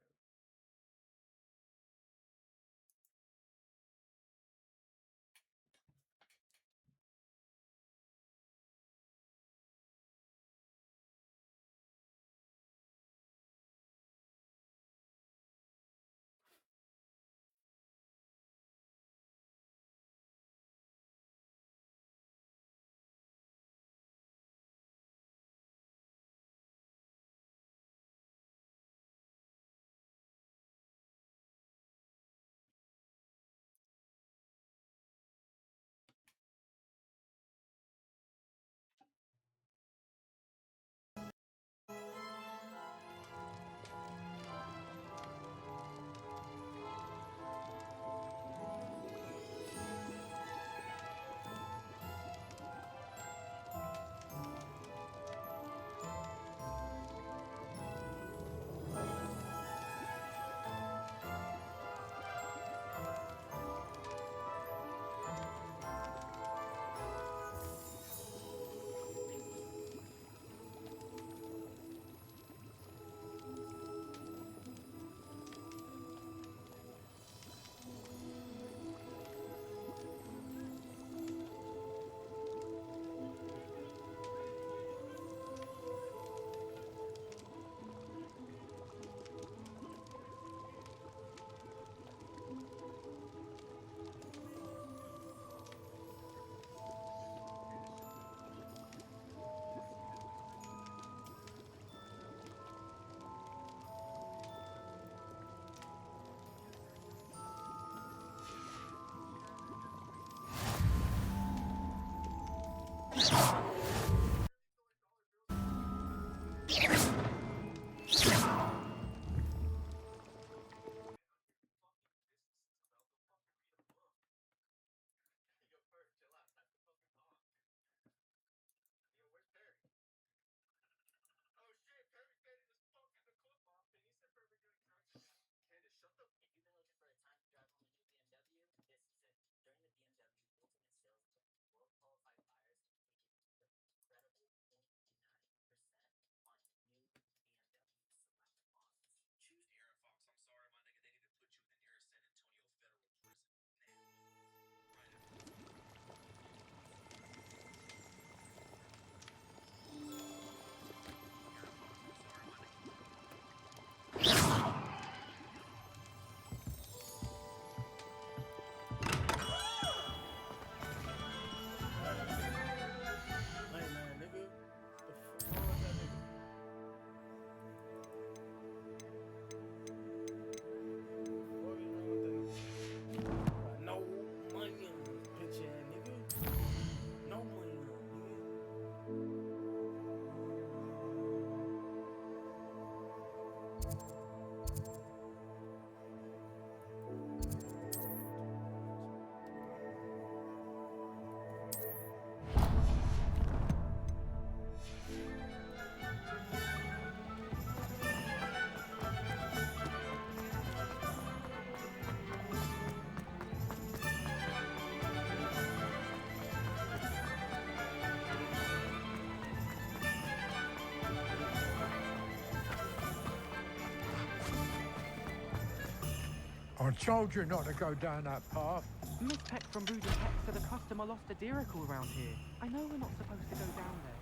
[SPEAKER 15] I told you not to go down that path.
[SPEAKER 6] Miss Peck from Brood and Peck said a customer lost a deeracle around here. I know we're not supposed to go down there.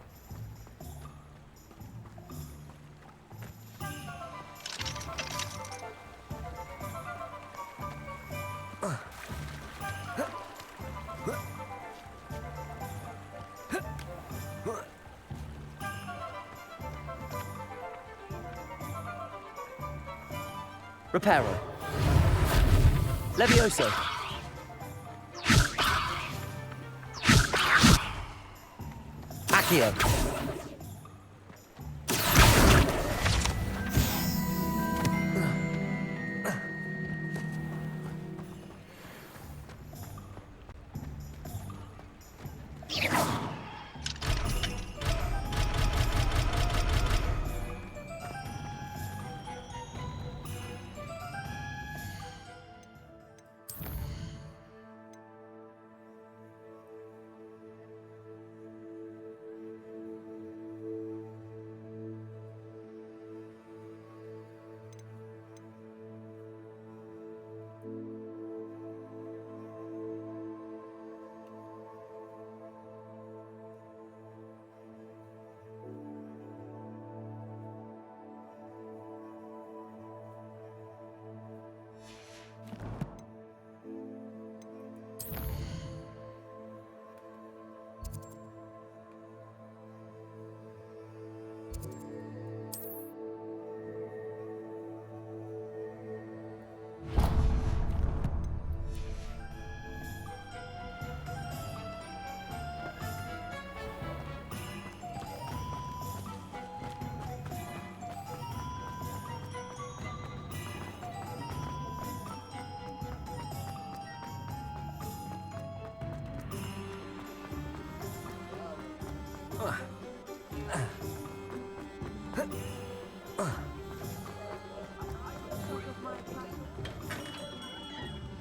[SPEAKER 3] Reparo. Levioso. Accio.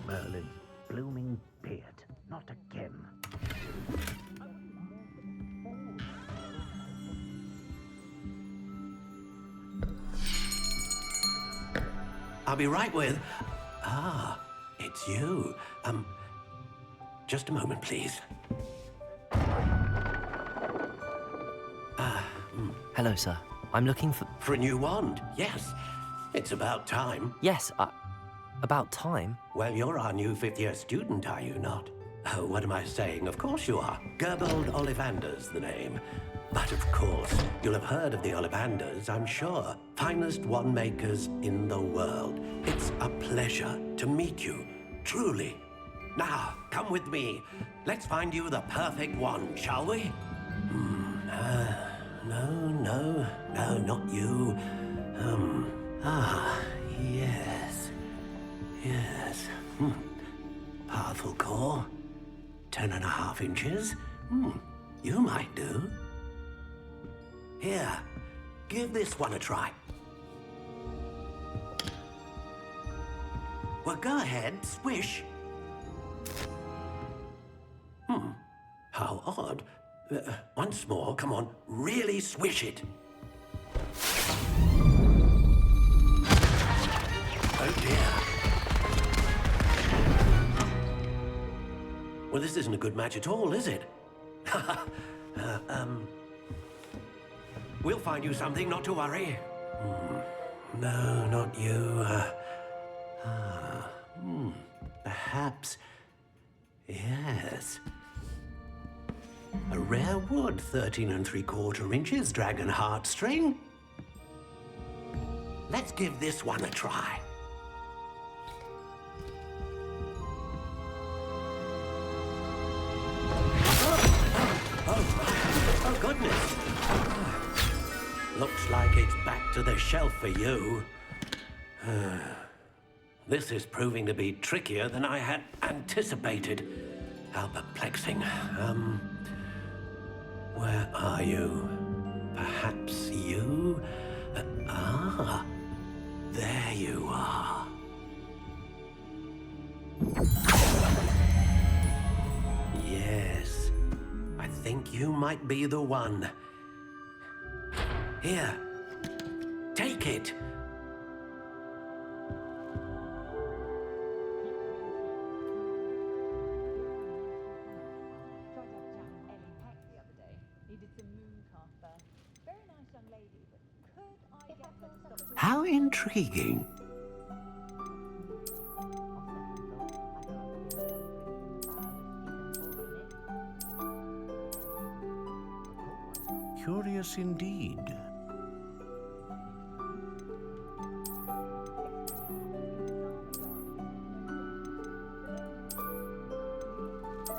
[SPEAKER 10] Merlin's blooming beard. Not again. I'll be right with... Ah, it's you. Just a moment, please.
[SPEAKER 3] Hello, sir. I'm looking for...
[SPEAKER 10] For a new wand, yes. It's about time.
[SPEAKER 3] Yes, about time?
[SPEAKER 10] Well, you're our new fifth-year student, are you not? Oh, what am I saying? Of course you are. Gerbold Ollivander's the name. But of course, you'll have heard of the Ollivanders, I'm sure. Finest wand makers in the world. It's a pleasure to meet you, truly. Now, come with me. Let's find you the perfect wand, shall we? No, not you. Yes. Yes. Powerful core. 10.5 inches. You might do. Here, give this one a try. Well, go ahead, swish. How odd. Once more, come on, really swish it. Oh dear. Well, this isn't a good match at all, is it? We'll find you something, not to worry. No, not you. Perhaps... Yes. A rare wood, 13 3/4 inches, dragon heartstring. Let's give this one a try. Oh, goodness. Looks like it's back to the shelf for you. This is proving to be trickier than I had anticipated. How perplexing. Where are you? Perhaps you? There you are. Yes, I think you might be the one. Here, take it. How intriguing. Curious indeed.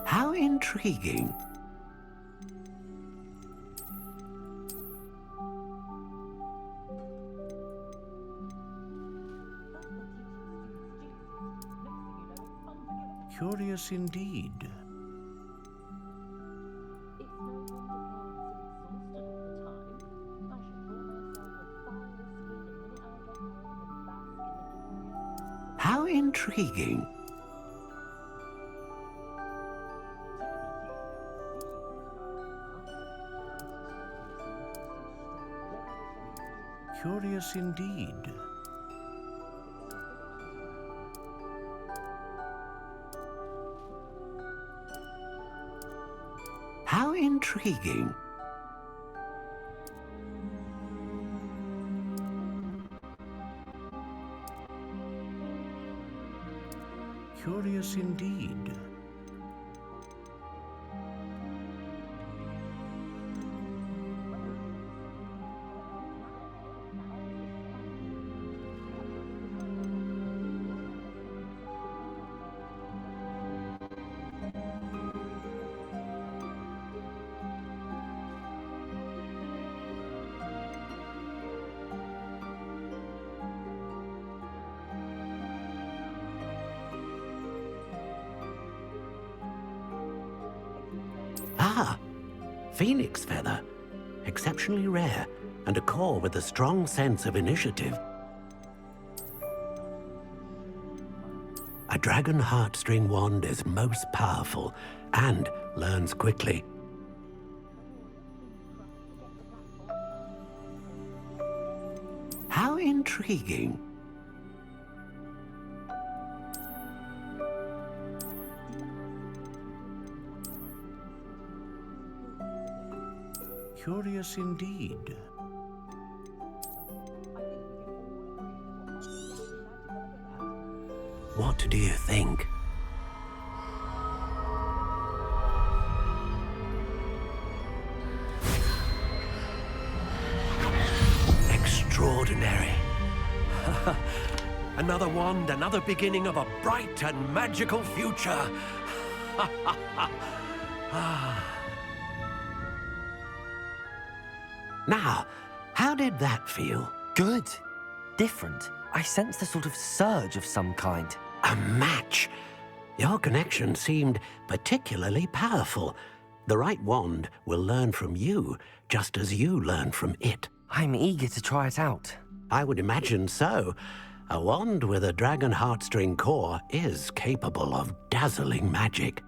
[SPEAKER 10] How intriguing. Curious indeed. How intriguing. Curious indeed. How intriguing. Curious indeed. Ah, phoenix feather. Exceptionally rare, and a core with a strong sense of initiative. A dragon heartstring wand is most powerful and learns quickly. How intriguing. Curious indeed. What do you think? Extraordinary. Another wand, another beginning of a bright and magical future. Now, how did that feel?
[SPEAKER 3] Good. Different. I sensed a sort of surge of some kind.
[SPEAKER 10] A match. Your connection seemed particularly powerful. The right wand will learn from you, just as you learn from it.
[SPEAKER 3] I'm eager to try it out.
[SPEAKER 10] I would imagine so. A wand with a dragon heartstring core is capable of dazzling magic.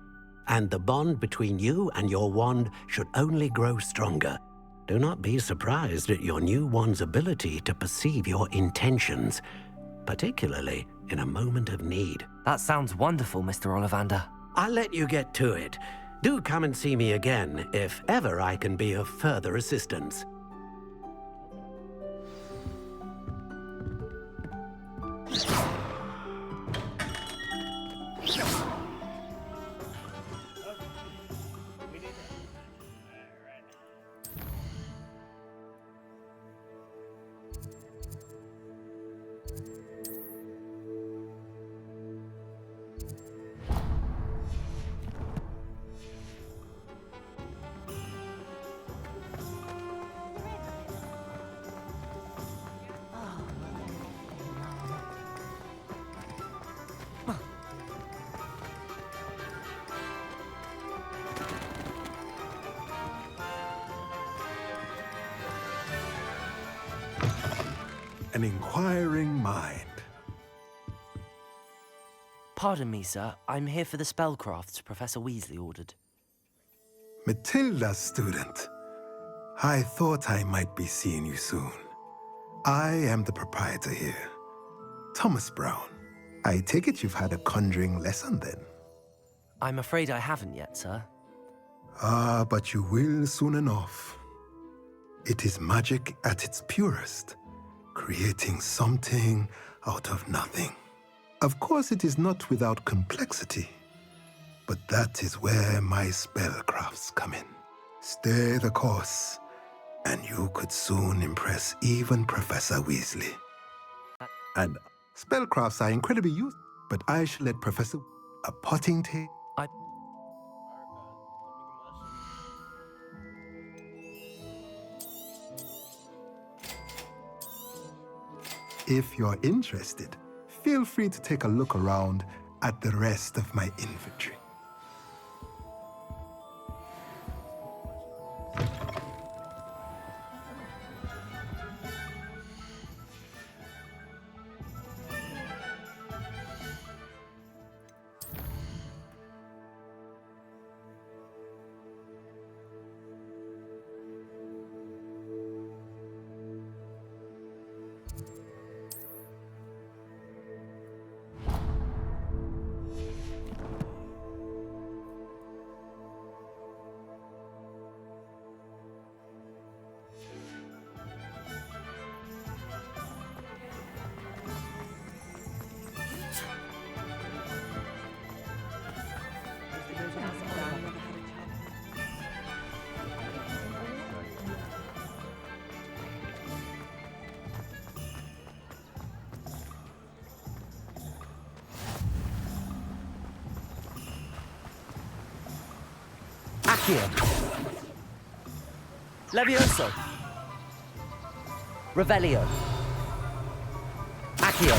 [SPEAKER 10] And the bond between you and your wand should only grow stronger. Do not be surprised at your new wand's ability to perceive your intentions, particularly in a moment of need.
[SPEAKER 3] That sounds wonderful, Mr. Ollivander.
[SPEAKER 10] I'll let you get to it. Do come and see me again if ever I can be of further assistance.
[SPEAKER 16] An inquiring mind.
[SPEAKER 3] Pardon me, sir. I'm here for the spellcrafts Professor Weasley ordered.
[SPEAKER 16] Matilda's student. I thought I might be seeing you soon. I am the proprietor here, Thomas Brown. I take it you've had a conjuring lesson then?
[SPEAKER 3] I'm afraid I haven't yet, sir.
[SPEAKER 16] Ah, but you will soon enough. It is magic at its purest, creating something out of nothing. Of course, it is not without complexity, but that is where my spellcrafts come in. Stay the course, and you could soon impress even Professor Weasley. And spellcrafts are incredibly useful, but I shall let Professor... A potting table... If you're interested, feel free to take a look around at the rest of my inventory.
[SPEAKER 3] Accio. Levioso. Revelio. Accio.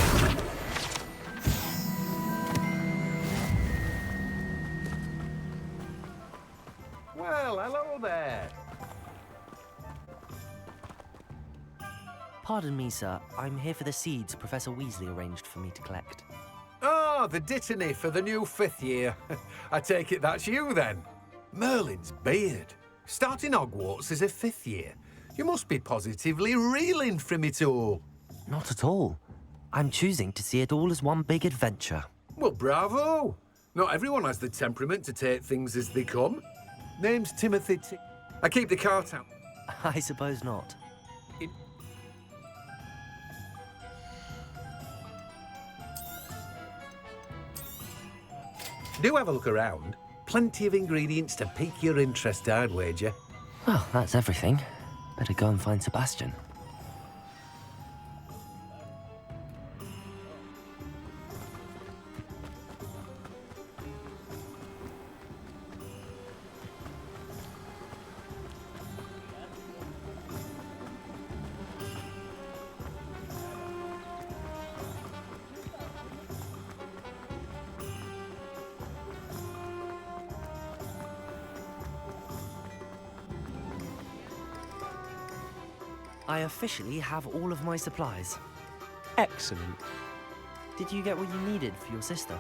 [SPEAKER 10] Well, hello there.
[SPEAKER 3] Pardon me, sir. I'm here for the seeds Professor Weasley arranged for me to collect.
[SPEAKER 17] Ah, the dittany for the new 5th year. I take it that's you, then. Merlin's beard. Starting Hogwarts as a 5th year. You must be positively reeling from it all.
[SPEAKER 3] Not at all. I'm choosing to see it all as one big adventure.
[SPEAKER 17] Well, bravo. Not everyone has the temperament to take things as they come. Name's Timothy I keep the cart out.
[SPEAKER 3] I suppose not.
[SPEAKER 17] Do have a look around. Plenty of ingredients to pique your interest, I'd wager.
[SPEAKER 3] Well, that's everything. Better go and find Sebastian. I officially have all of my supplies.
[SPEAKER 8] Excellent.
[SPEAKER 3] Did you get what you needed for your sister?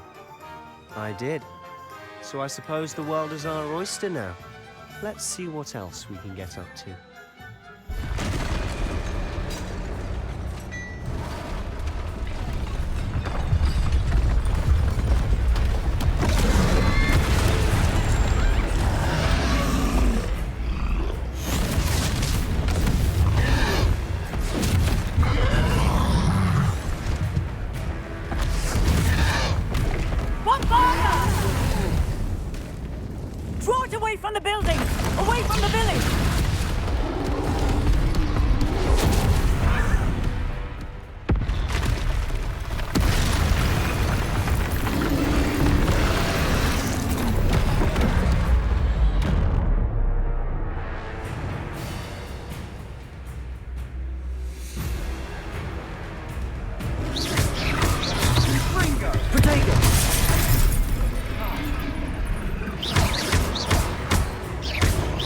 [SPEAKER 8] I did. So I suppose the world is our oyster now. Let's see what else we can get up to.
[SPEAKER 12] Draw it away from the building! Away from the village!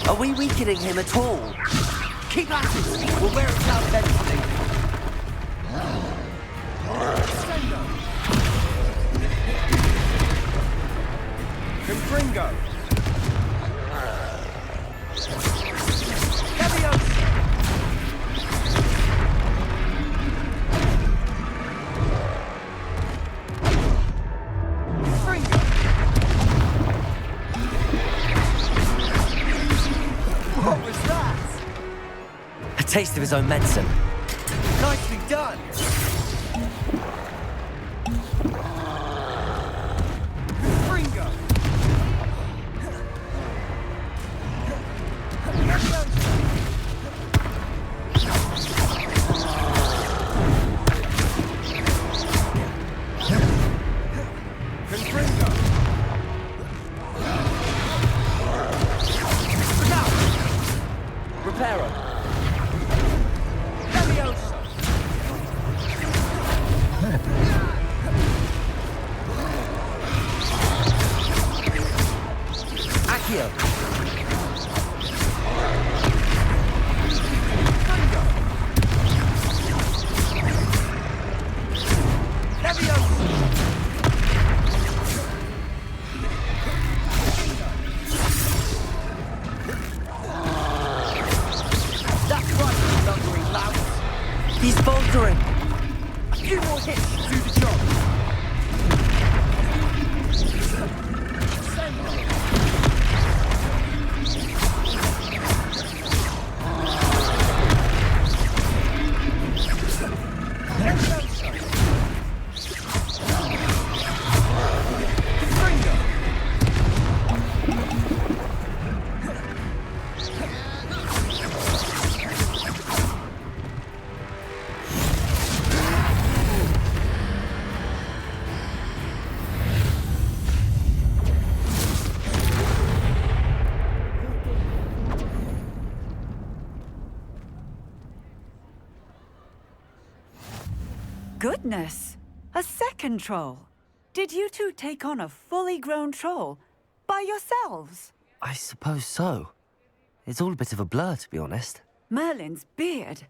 [SPEAKER 3] Are we weakening him at all? Keep at it! We'll wear it down eventually.
[SPEAKER 17] Confringo!
[SPEAKER 3] A taste of his own medicine.
[SPEAKER 12] Nicely done!
[SPEAKER 13] done. Ringo. Reparo. Leviosa. Accio. He's faltering. A few more hits to do the job.
[SPEAKER 18] Goodness! A second troll! Did you two take on a fully grown troll by yourselves?
[SPEAKER 3] I suppose so. It's all a bit of a blur, to be honest.
[SPEAKER 18] Merlin's beard.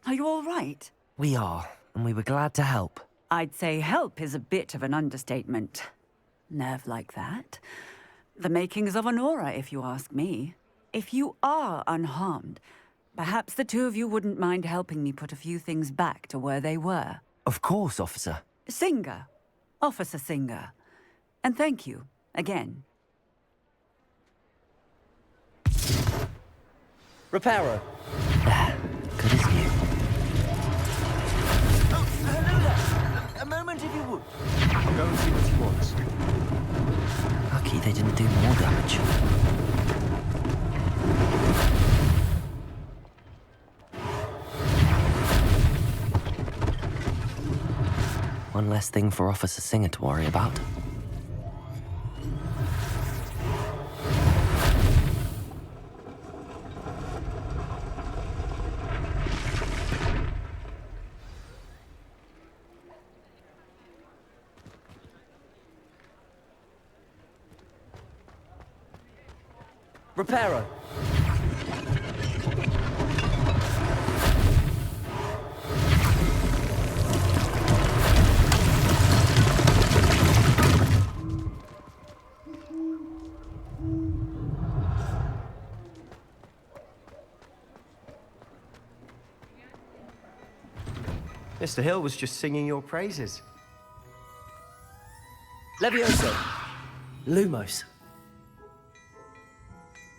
[SPEAKER 18] Are you all right?
[SPEAKER 3] We are, and we were glad to help.
[SPEAKER 18] I'd say help is a bit of an understatement. Nerve like that. The makings of an aura, if you ask me. If you are unharmed, perhaps the two of you wouldn't mind helping me put a few things back to where they were.
[SPEAKER 3] Of course, officer.
[SPEAKER 18] Singer. Officer Singer. And thank you, again.
[SPEAKER 13] Reparo.
[SPEAKER 3] Good as new.
[SPEAKER 13] Oh, hello there. A moment if you would.
[SPEAKER 6] I'll go and see what he wants.
[SPEAKER 3] Lucky they didn't do more damage. One less thing for Officer Singer to worry about.
[SPEAKER 13] Reparo.
[SPEAKER 8] Mr. Hill was just singing your praises.
[SPEAKER 13] Levioso.
[SPEAKER 3] Lumos.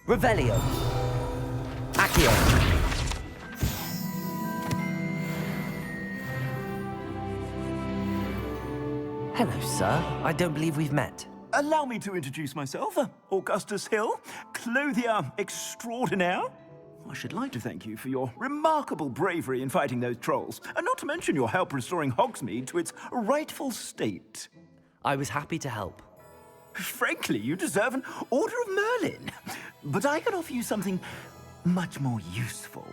[SPEAKER 13] Revelio. Accio.
[SPEAKER 3] Hello, sir. I don't believe we've met.
[SPEAKER 19] Allow me to introduce myself, Augustus Hill, clothier extraordinaire. I should like to thank you for your remarkable bravery in fighting those trolls, and not to mention your help restoring Hogsmeade to its rightful state.
[SPEAKER 3] I was happy to help.
[SPEAKER 19] Frankly, you deserve an Order of Merlin. But I can offer you something much more useful.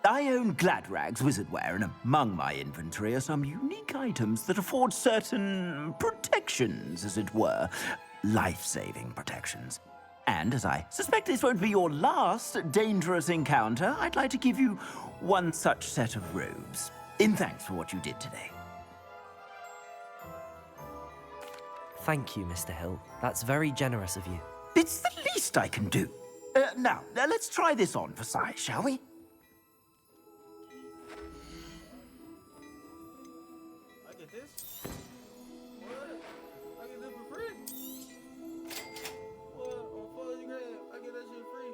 [SPEAKER 19] I own Gladrag's wizardware, and among my inventory are some unique items that afford certain protections, as it were. Life-saving protections. And as I suspect this won't be your last dangerous encounter, I'd like to give you one such set of robes, in thanks for what you did today.
[SPEAKER 3] Thank you, Mr. Hill. That's very generous of you.
[SPEAKER 19] It's the least I can do. Now, let's try this on for size, shall we?
[SPEAKER 1] I get this? What? I get this for free? What? On 40 grand, I get that shit free.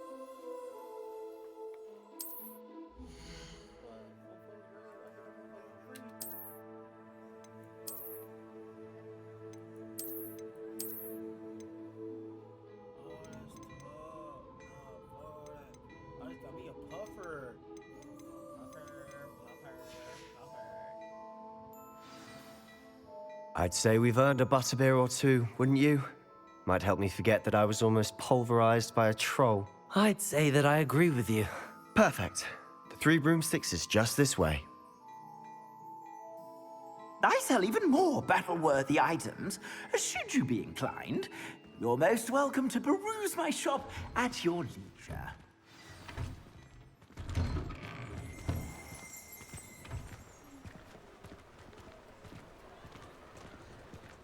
[SPEAKER 1] What? On 40 grand, I
[SPEAKER 8] I'd say we've earned a butterbeer or two, wouldn't you? Might help me forget that I was almost pulverized by a troll. I'd say that I agree with you. Perfect. The Three Broomsticks is just this way.
[SPEAKER 19] I sell even more battle-worthy items. Should you be inclined, you're most welcome to peruse my shop at your leisure.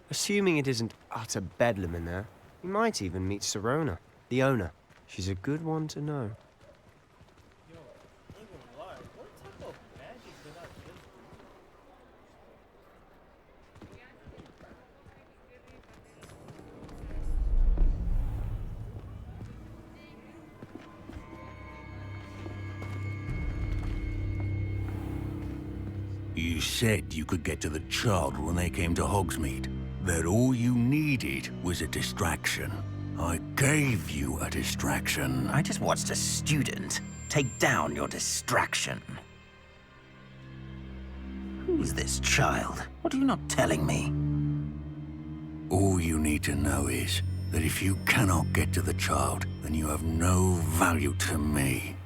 [SPEAKER 8] Assuming it isn't utter bedlam in there, you might even meet Sirona, the owner. She's a good one to know.
[SPEAKER 1] Yo, ain't gonna lie, what type of magic did I just do?
[SPEAKER 20] You said you could get to the child when they came to Hogsmeade. That all you needed was a distraction. I gave you a distraction.
[SPEAKER 13] I just watched a student take down your distraction. Who's this child? What are you not telling me?
[SPEAKER 20] All you need to know is that if you cannot get to the child, then you have no value to me.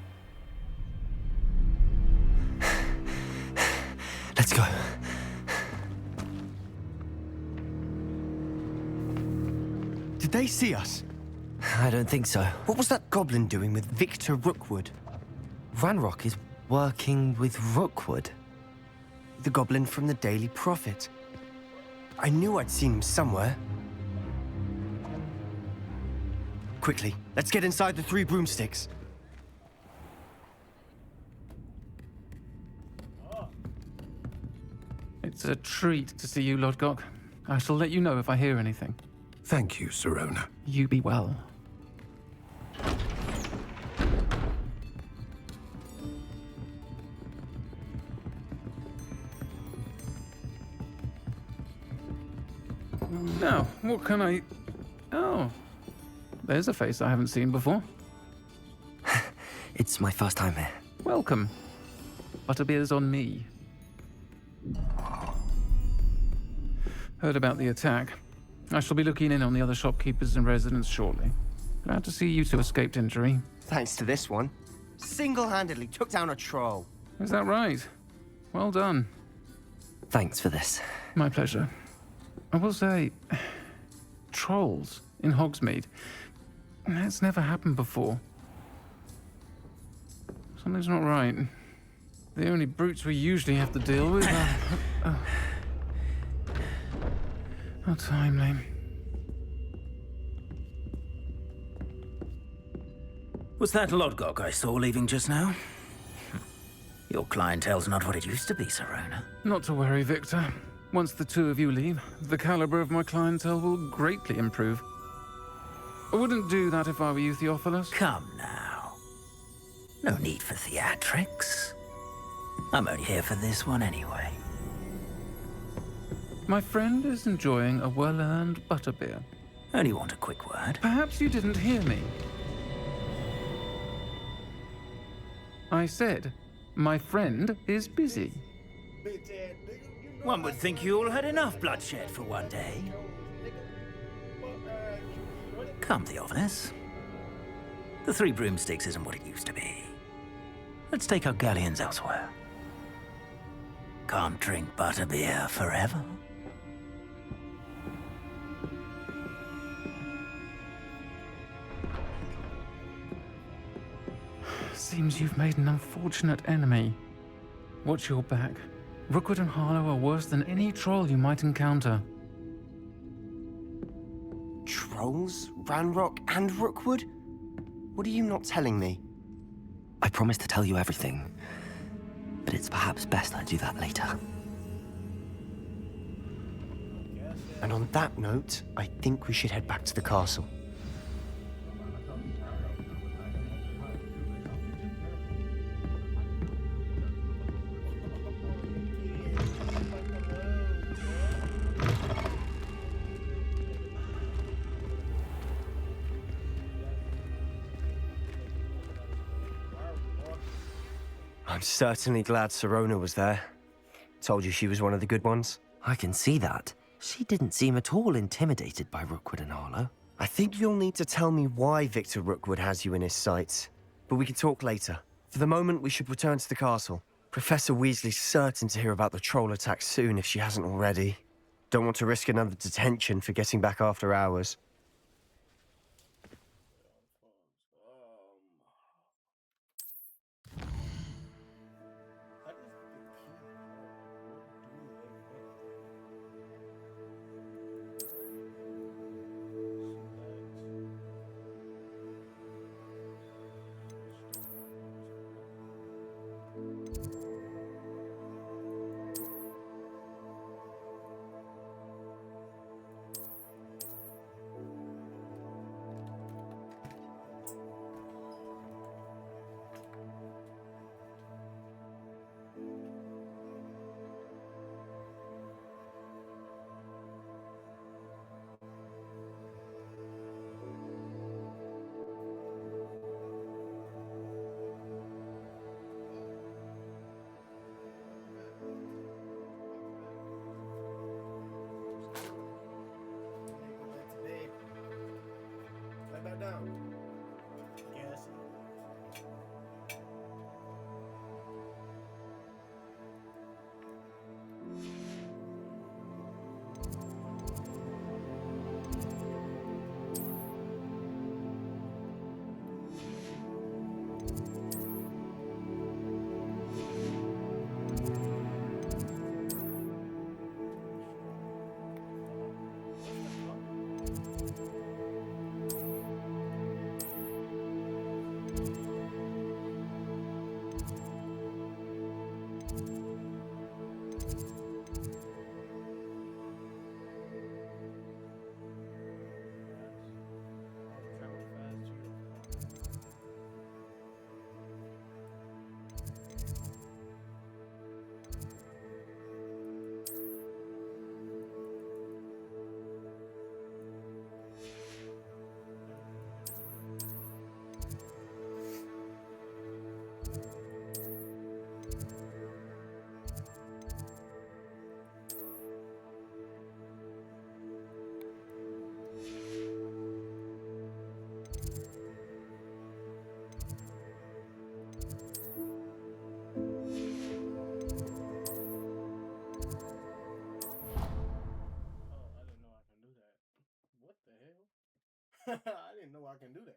[SPEAKER 8] Let's go. Did they see us? I don't think so. What was that goblin doing with Victor Rookwood? Ranrock is working with Rookwood, the goblin from the Daily Prophet. I knew I'd seen him somewhere. Quickly, let's get inside the Three Broomsticks.
[SPEAKER 6] It's a treat to see you, Lodgok. I shall let you know if I hear anything.
[SPEAKER 17] Thank you, Sirona.
[SPEAKER 6] You be well. Now, what can I... Oh, there's a face I haven't seen before.
[SPEAKER 3] It's my first time here.
[SPEAKER 6] Welcome. Butterbeer's on me. Heard about the attack. I shall be looking in on the other shopkeepers and residents shortly. Glad to see you two escaped injury.
[SPEAKER 8] Thanks to this one. Single-handedly took down a troll.
[SPEAKER 6] Is that right? Well done.
[SPEAKER 3] Thanks for this.
[SPEAKER 6] My pleasure. I will say, trolls in Hogsmeade. That's never happened before. Something's not right. The only brutes we usually have to deal with are... How timely.
[SPEAKER 13] Was that Lodgok I saw leaving just now? Your clientele's not what it used to be, Sirona.
[SPEAKER 6] Not to worry, Victor. Once the two of you leave, the caliber of my clientele will greatly improve. I wouldn't do that if I were you, Theophilus.
[SPEAKER 13] Come now. No need for theatrics. I'm only here for this one anyway.
[SPEAKER 6] My friend is enjoying a well-earned butterbeer.
[SPEAKER 13] Only want a quick word.
[SPEAKER 6] Perhaps you didn't hear me. I said, my friend is busy.
[SPEAKER 13] One would think you all had enough bloodshed for one day. Come, Theophilus. The Three Broomsticks isn't what it used to be. Let's take our galleons elsewhere. Can't drink butterbeer forever.
[SPEAKER 6] Seems you've made an unfortunate enemy. Watch your back. Rookwood and Harlow are worse than any troll you might encounter.
[SPEAKER 8] Trolls? Ranrock and Rookwood? What are you not telling me?
[SPEAKER 3] I promise to tell you everything, but it's perhaps best I do that later.
[SPEAKER 8] And on that note, I think we should head back to the castle. I'm certainly glad Sirona was there. Told you she was one of the good ones.
[SPEAKER 3] I can see that. She didn't seem at all intimidated by Rookwood and Harlow.
[SPEAKER 8] I think you'll need to tell me why Victor Rookwood has you in his sights. But we can talk later. For the moment, we should return to the castle. Professor Weasley's certain to hear about the troll attack soon if she hasn't already. Don't want to risk another detention for getting back after hours.
[SPEAKER 1] I didn't know I can do that.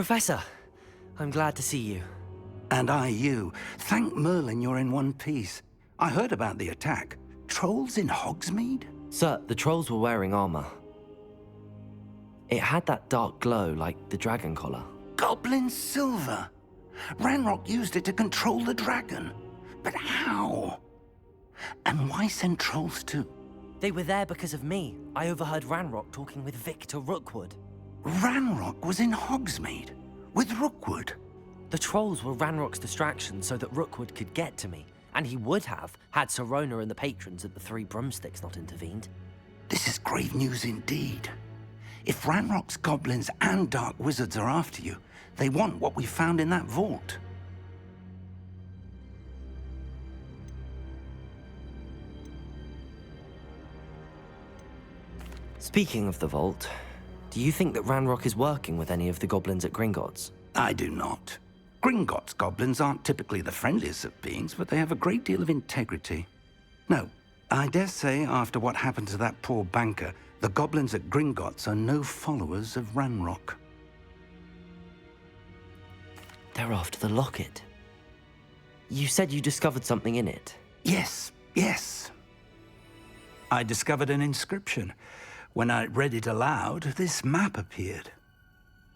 [SPEAKER 3] Professor, I'm glad to see you.
[SPEAKER 5] And I you. Thank Merlin you're in one piece. I heard about the attack. Trolls in Hogsmeade?
[SPEAKER 3] Sir, the trolls were wearing armor. It had that dark glow like the dragon collar.
[SPEAKER 5] Goblin silver. Ranrock used it to control the dragon. But how? And why send trolls too?
[SPEAKER 3] They were there because of me. I overheard Ranrock talking with Victor Rookwood.
[SPEAKER 5] Ranrock was in Hogsmeade? With Rookwood?
[SPEAKER 3] The trolls were Ranrock's distraction so that Rookwood could get to me. And he would have, had Sirona and the patrons at the Three Broomsticks not intervened.
[SPEAKER 5] This is grave news indeed. If Ranrock's goblins and dark wizards are after you, they want what we found in that vault.
[SPEAKER 3] Speaking of the vault, do you think that Ranrock is working with any of the goblins at Gringotts?
[SPEAKER 5] I do not. Gringotts goblins aren't typically the friendliest of beings, but they have a great deal of integrity. No, I dare say after what happened to that poor banker, the goblins at Gringotts are no followers of Ranrock.
[SPEAKER 3] They're after the locket. You said you discovered something in it.
[SPEAKER 5] Yes. I discovered an inscription. When I read it aloud, this map appeared.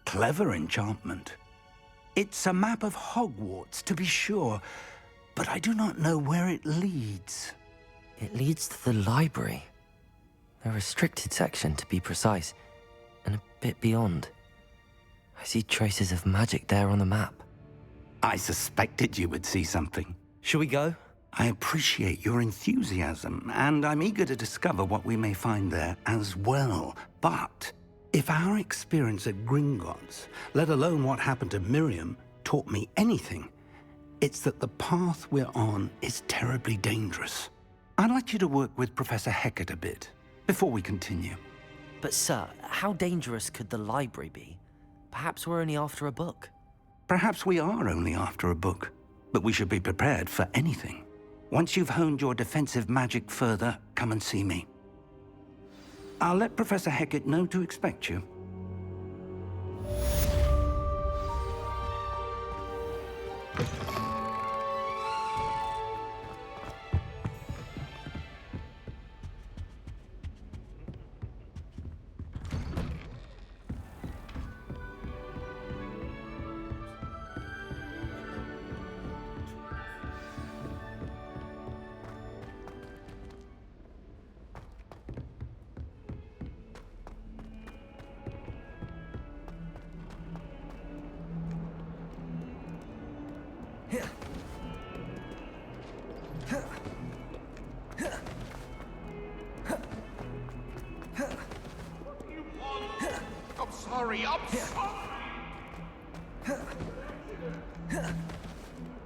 [SPEAKER 5] Clever enchantment. It's a map of Hogwarts, to be sure, but I do not know where it leads.
[SPEAKER 3] It leads to the library. A restricted section, to be precise, and a bit beyond. I see traces of magic there on the map.
[SPEAKER 5] I suspected you would see something.
[SPEAKER 3] Shall we go?
[SPEAKER 5] I appreciate your enthusiasm, and I'm eager to discover what we may find there as well. But if our experience at Gringotts, let alone what happened to Miriam, taught me anything, it's that the path we're on is terribly dangerous. I'd like you to work with Professor Hecat a bit before we continue.
[SPEAKER 3] But sir, how dangerous could the library be? Perhaps we're only after a book.
[SPEAKER 5] Perhaps we are only after a book, but we should be prepared for anything. Once you've honed your defensive magic further, come and see me. I'll let Professor Hecat know to expect you.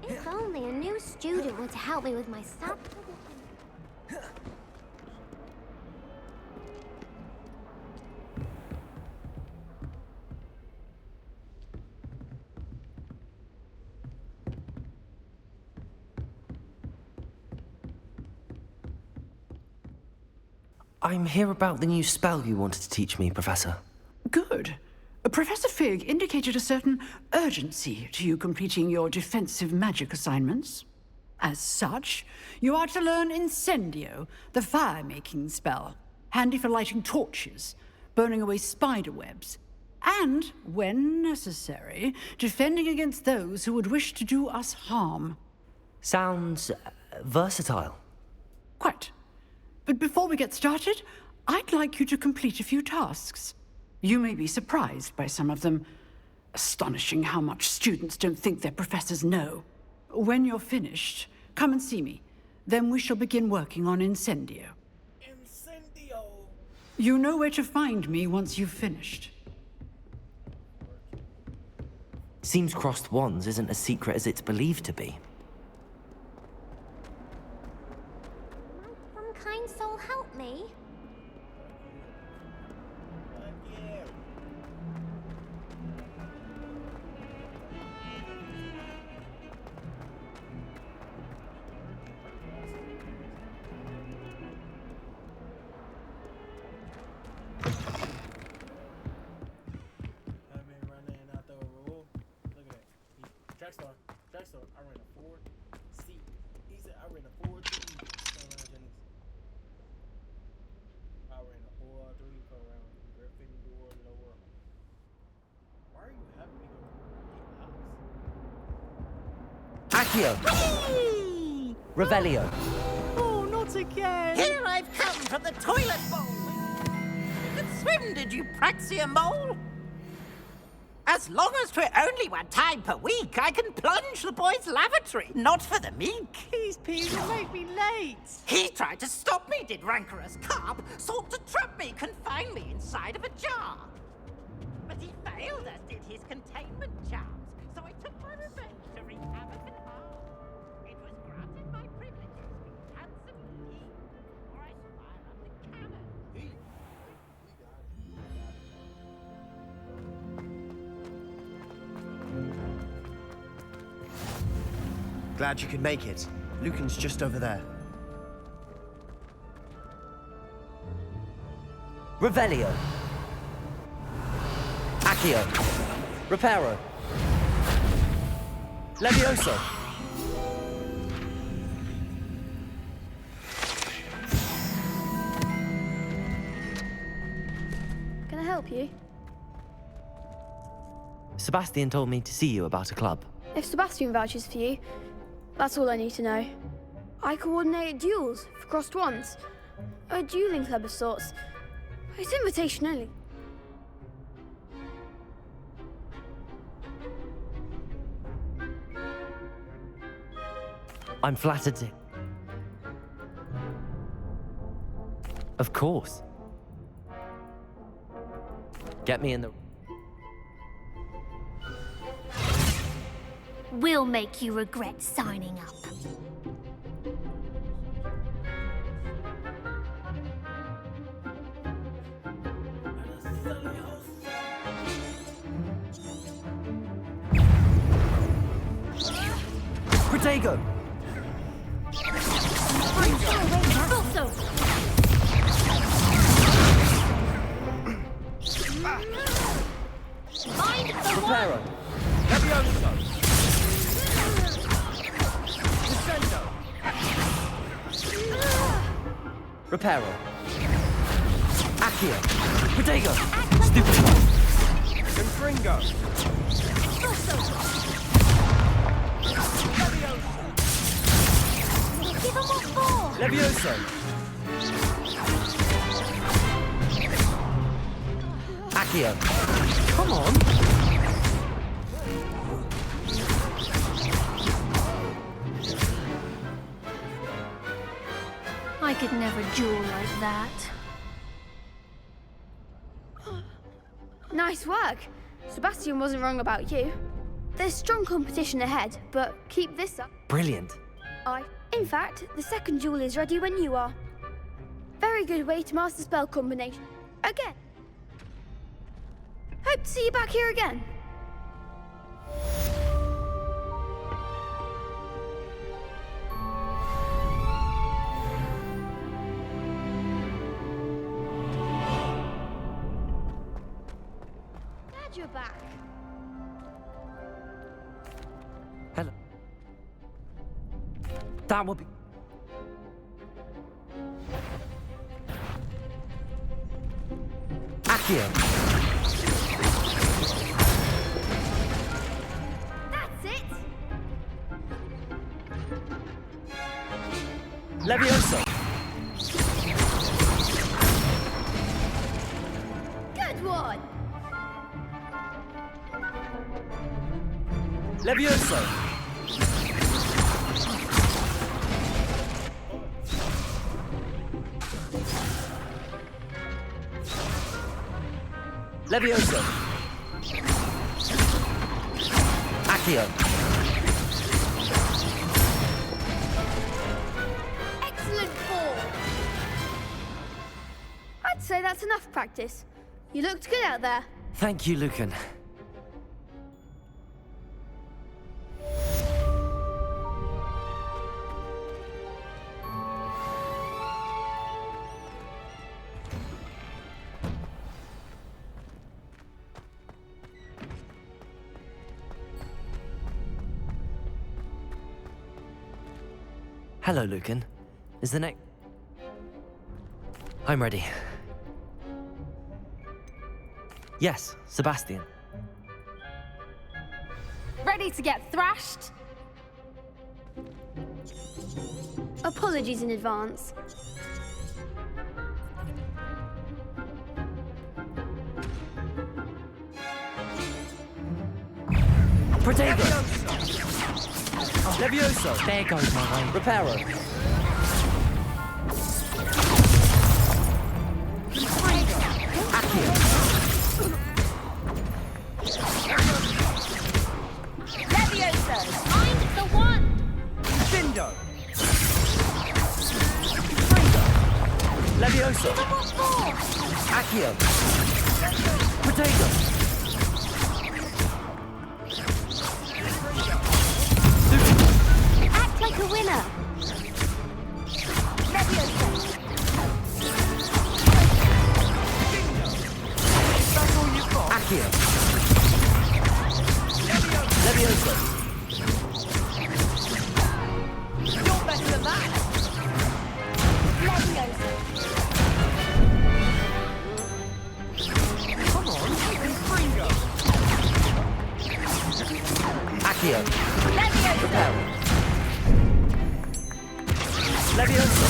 [SPEAKER 21] If only a new student were to help me with my stuff.
[SPEAKER 3] I'm here about the new spell you wanted to teach me, Professor.
[SPEAKER 7] Good. Professor Fig indicated a certain urgency to you completing your defensive magic assignments. As such, you are to learn Incendio, the fire-making spell, handy for lighting torches, burning away spider webs, and, when necessary, defending against those who would wish to do us harm.
[SPEAKER 3] Sounds versatile.
[SPEAKER 7] Quite. But before we get started, I'd like you to complete a few tasks. You may be surprised by some of them. Astonishing how much students don't think their professors know. When you're finished, come and see me. Then we shall begin working on Incendio.
[SPEAKER 1] Incendio!
[SPEAKER 7] You know where to find me once you've finished.
[SPEAKER 3] Seems crossed wands isn't as secret as it's believed to be.
[SPEAKER 21] Some kind soul help me.
[SPEAKER 1] Jackstar. I ran a 4C. He said I ran a 4-3. I ran a 4-3 for round. Gryffindor lower. Why are you having me go
[SPEAKER 3] Accio! Revelio.
[SPEAKER 12] Oh, not again! Here I've come from the toilet bowl! You can swim, did you, Praxia Mole? As long as 'twere only one time per week, I can plunge the boy's lavatory, not for the meek.
[SPEAKER 9] Please, Pete, you'll make me late.
[SPEAKER 12] He tried to stop me, did rancorous carp, sought to trap me, confine me inside of a jar. But he failed, as did his containment charms, so I took my revenge to wreak havoc and harm. It was granted my privileges, be handsome he, or I fire up the cannon.
[SPEAKER 8] Glad you could make it. Lucan's just over there.
[SPEAKER 3] Revelio. Accio. Reparo. Levioso.
[SPEAKER 22] Can I help you?
[SPEAKER 3] Sebastian told me to see you about a club.
[SPEAKER 22] If Sebastian vouches for you, that's all I need to know. I coordinate duels for crossed ones. A dueling club of sorts. It's invitation only.
[SPEAKER 3] I'm flattered to... Of course. Get me in the...
[SPEAKER 21] We'll make you regret signing up.
[SPEAKER 3] Protego! Reparo! Levioso! Descendo! Reparo! Accio! Protego! Stupid! Confringo!
[SPEAKER 21] Give him what for!
[SPEAKER 3] Levioso! Accio! Come on!
[SPEAKER 21] I could never duel like that.
[SPEAKER 22] Nice work. Sebastian wasn't wrong about you. There's strong competition ahead, but keep this up.
[SPEAKER 3] Brilliant.
[SPEAKER 22] In fact, the second duel is ready when you are. Very good way to master spell combination. Again. Hope to see you back here again. Glad you're back.
[SPEAKER 3] Hello. That will be... Accio!
[SPEAKER 22] That's it.
[SPEAKER 3] Levioso!
[SPEAKER 22] Good one.
[SPEAKER 3] Levioso! Levioso! Accio!
[SPEAKER 22] Excellent ball. I'd say that's enough practice. You looked good out there.
[SPEAKER 3] Thank you, Lucan. Hello, Lucan. Is the next... I'm ready. Yes, Sebastian.
[SPEAKER 21] Ready to get thrashed?
[SPEAKER 22] Apologies in advance.
[SPEAKER 3] Protego! Levioso! There goes my way. Reparo! Accio!
[SPEAKER 21] Levioso! Find the one!
[SPEAKER 3] Bindo! Levioso! Accio! Protego!
[SPEAKER 21] Act like a winner! Levioso!
[SPEAKER 3] That's all you've got! Accio! Levioso!
[SPEAKER 21] You're better than that! Levioso!
[SPEAKER 3] Come on, you can Fringo! Accio!
[SPEAKER 21] Levioso!
[SPEAKER 3] Reparo! Levioso!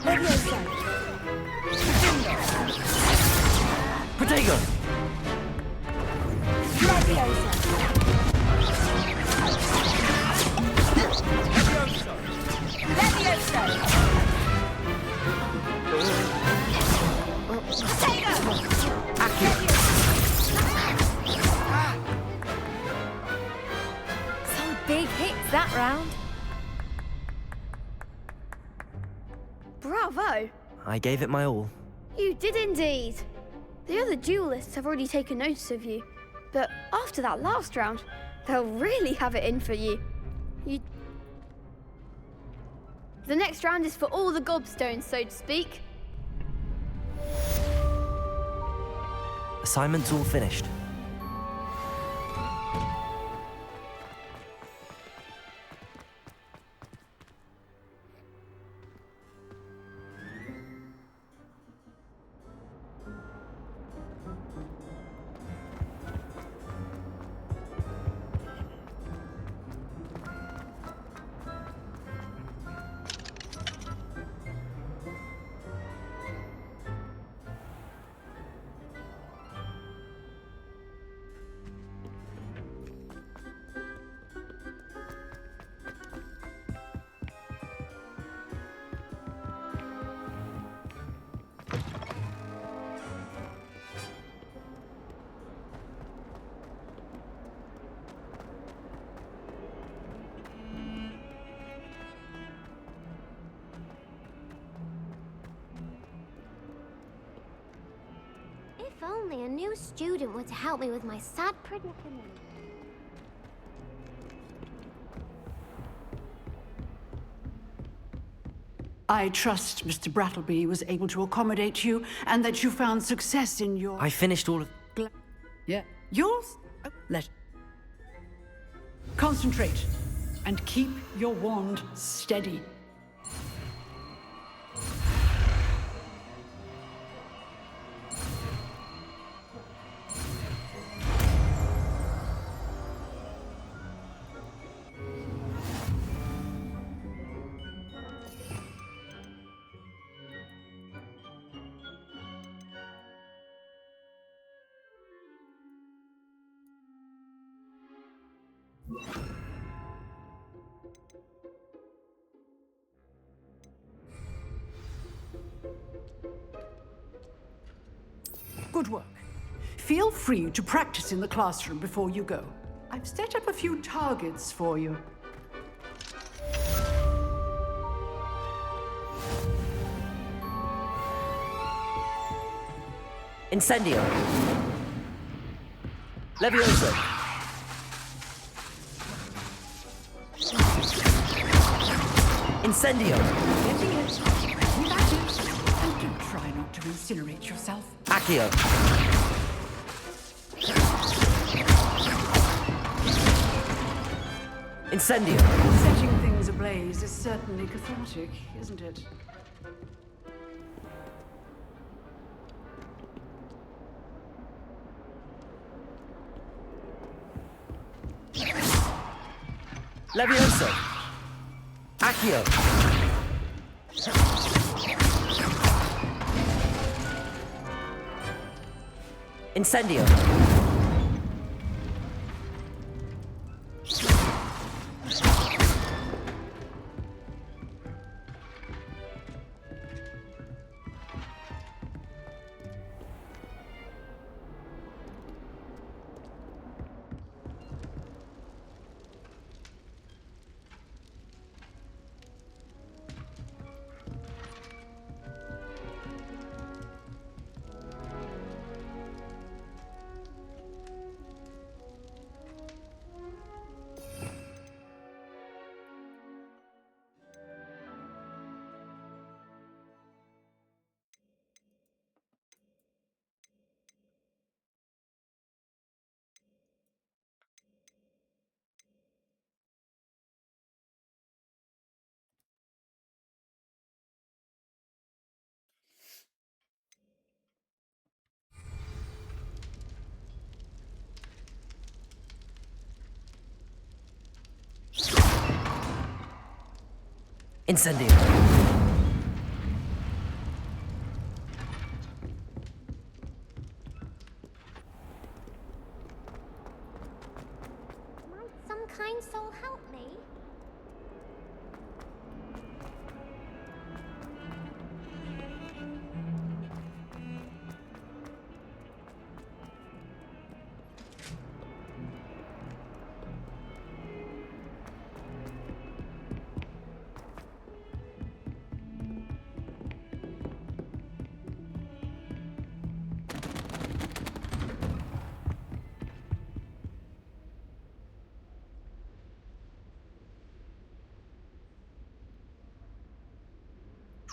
[SPEAKER 21] Levioso!
[SPEAKER 3] Protego!
[SPEAKER 21] Levioso! Levioso! Potato!
[SPEAKER 3] Accio!
[SPEAKER 21] Some big hits that round. Bravo!
[SPEAKER 3] I gave it my all.
[SPEAKER 22] You did indeed. The other duelists have already taken notice of you, but after that last round, they'll really have it in for you. The next round is for all the gobstones, so to speak.
[SPEAKER 3] Assignment's all finished.
[SPEAKER 21] If only a new student were to help me with my sad predicament.
[SPEAKER 7] I trust Mr. Brattleby was able to accommodate you and that you found success in your...
[SPEAKER 3] I finished all of...
[SPEAKER 7] Yeah. Yours? Oh, Concentrate and keep your wand steady. Good work. Feel free to practice in the classroom before you go. I've set up a few targets for you.
[SPEAKER 3] Incendio! Levioso! Incendio!
[SPEAKER 7] Getting it. That is. And do try not to incinerate yourself.
[SPEAKER 3] Accio! Incendio!
[SPEAKER 7] Setting things ablaze is certainly cathartic, isn't it?
[SPEAKER 3] Levioso! Accio! Incendio! Incendio!
[SPEAKER 21] Might some kind soul help me?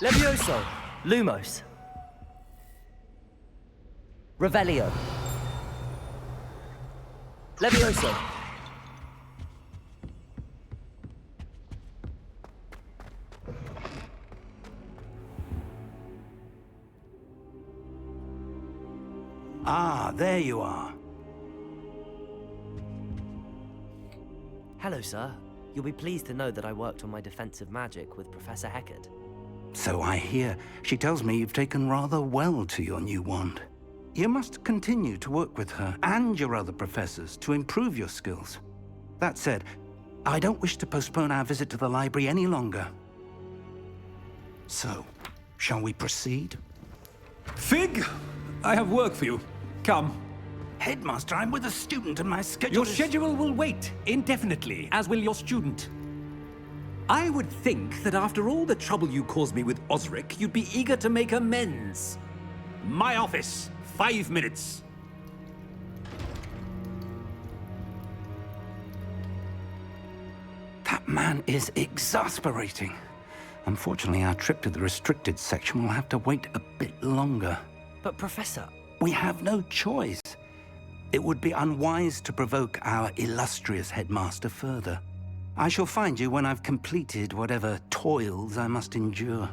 [SPEAKER 3] Levioso! Lumos! Revelio! Levioso!
[SPEAKER 5] Ah, there you are.
[SPEAKER 3] Hello, sir. You'll be pleased to know that I worked on my defensive magic with Professor Heckard.
[SPEAKER 5] So I hear. She tells me you've taken rather well to your new wand. You must continue to work with her and your other professors to improve your skills. That said, I don't wish to postpone our visit to the library any longer. So, shall we proceed?
[SPEAKER 2] Fig, I have work for you. Come.
[SPEAKER 5] Headmaster, I'm with a student and my schedule
[SPEAKER 2] Your
[SPEAKER 5] is...
[SPEAKER 2] schedule will wait indefinitely, as will your student. I would think that after all the trouble you caused me with Osric, you'd be eager to make amends. My office, 5 minutes.
[SPEAKER 5] That man is exasperating. Unfortunately, our trip to the restricted section will have to wait a bit longer.
[SPEAKER 3] But, Professor...
[SPEAKER 5] We have no choice. It would be unwise to provoke our illustrious headmaster further. I shall find you when I've completed whatever toils I must endure.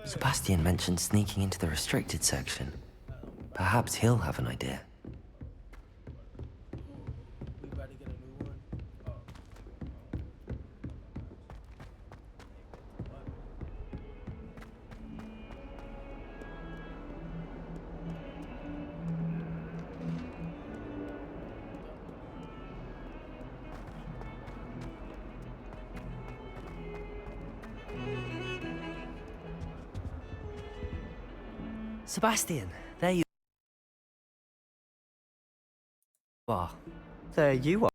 [SPEAKER 3] Sebastian mentioned sneaking into the restricted section. Perhaps he'll have an idea. Sebastian, there you are.
[SPEAKER 8] There you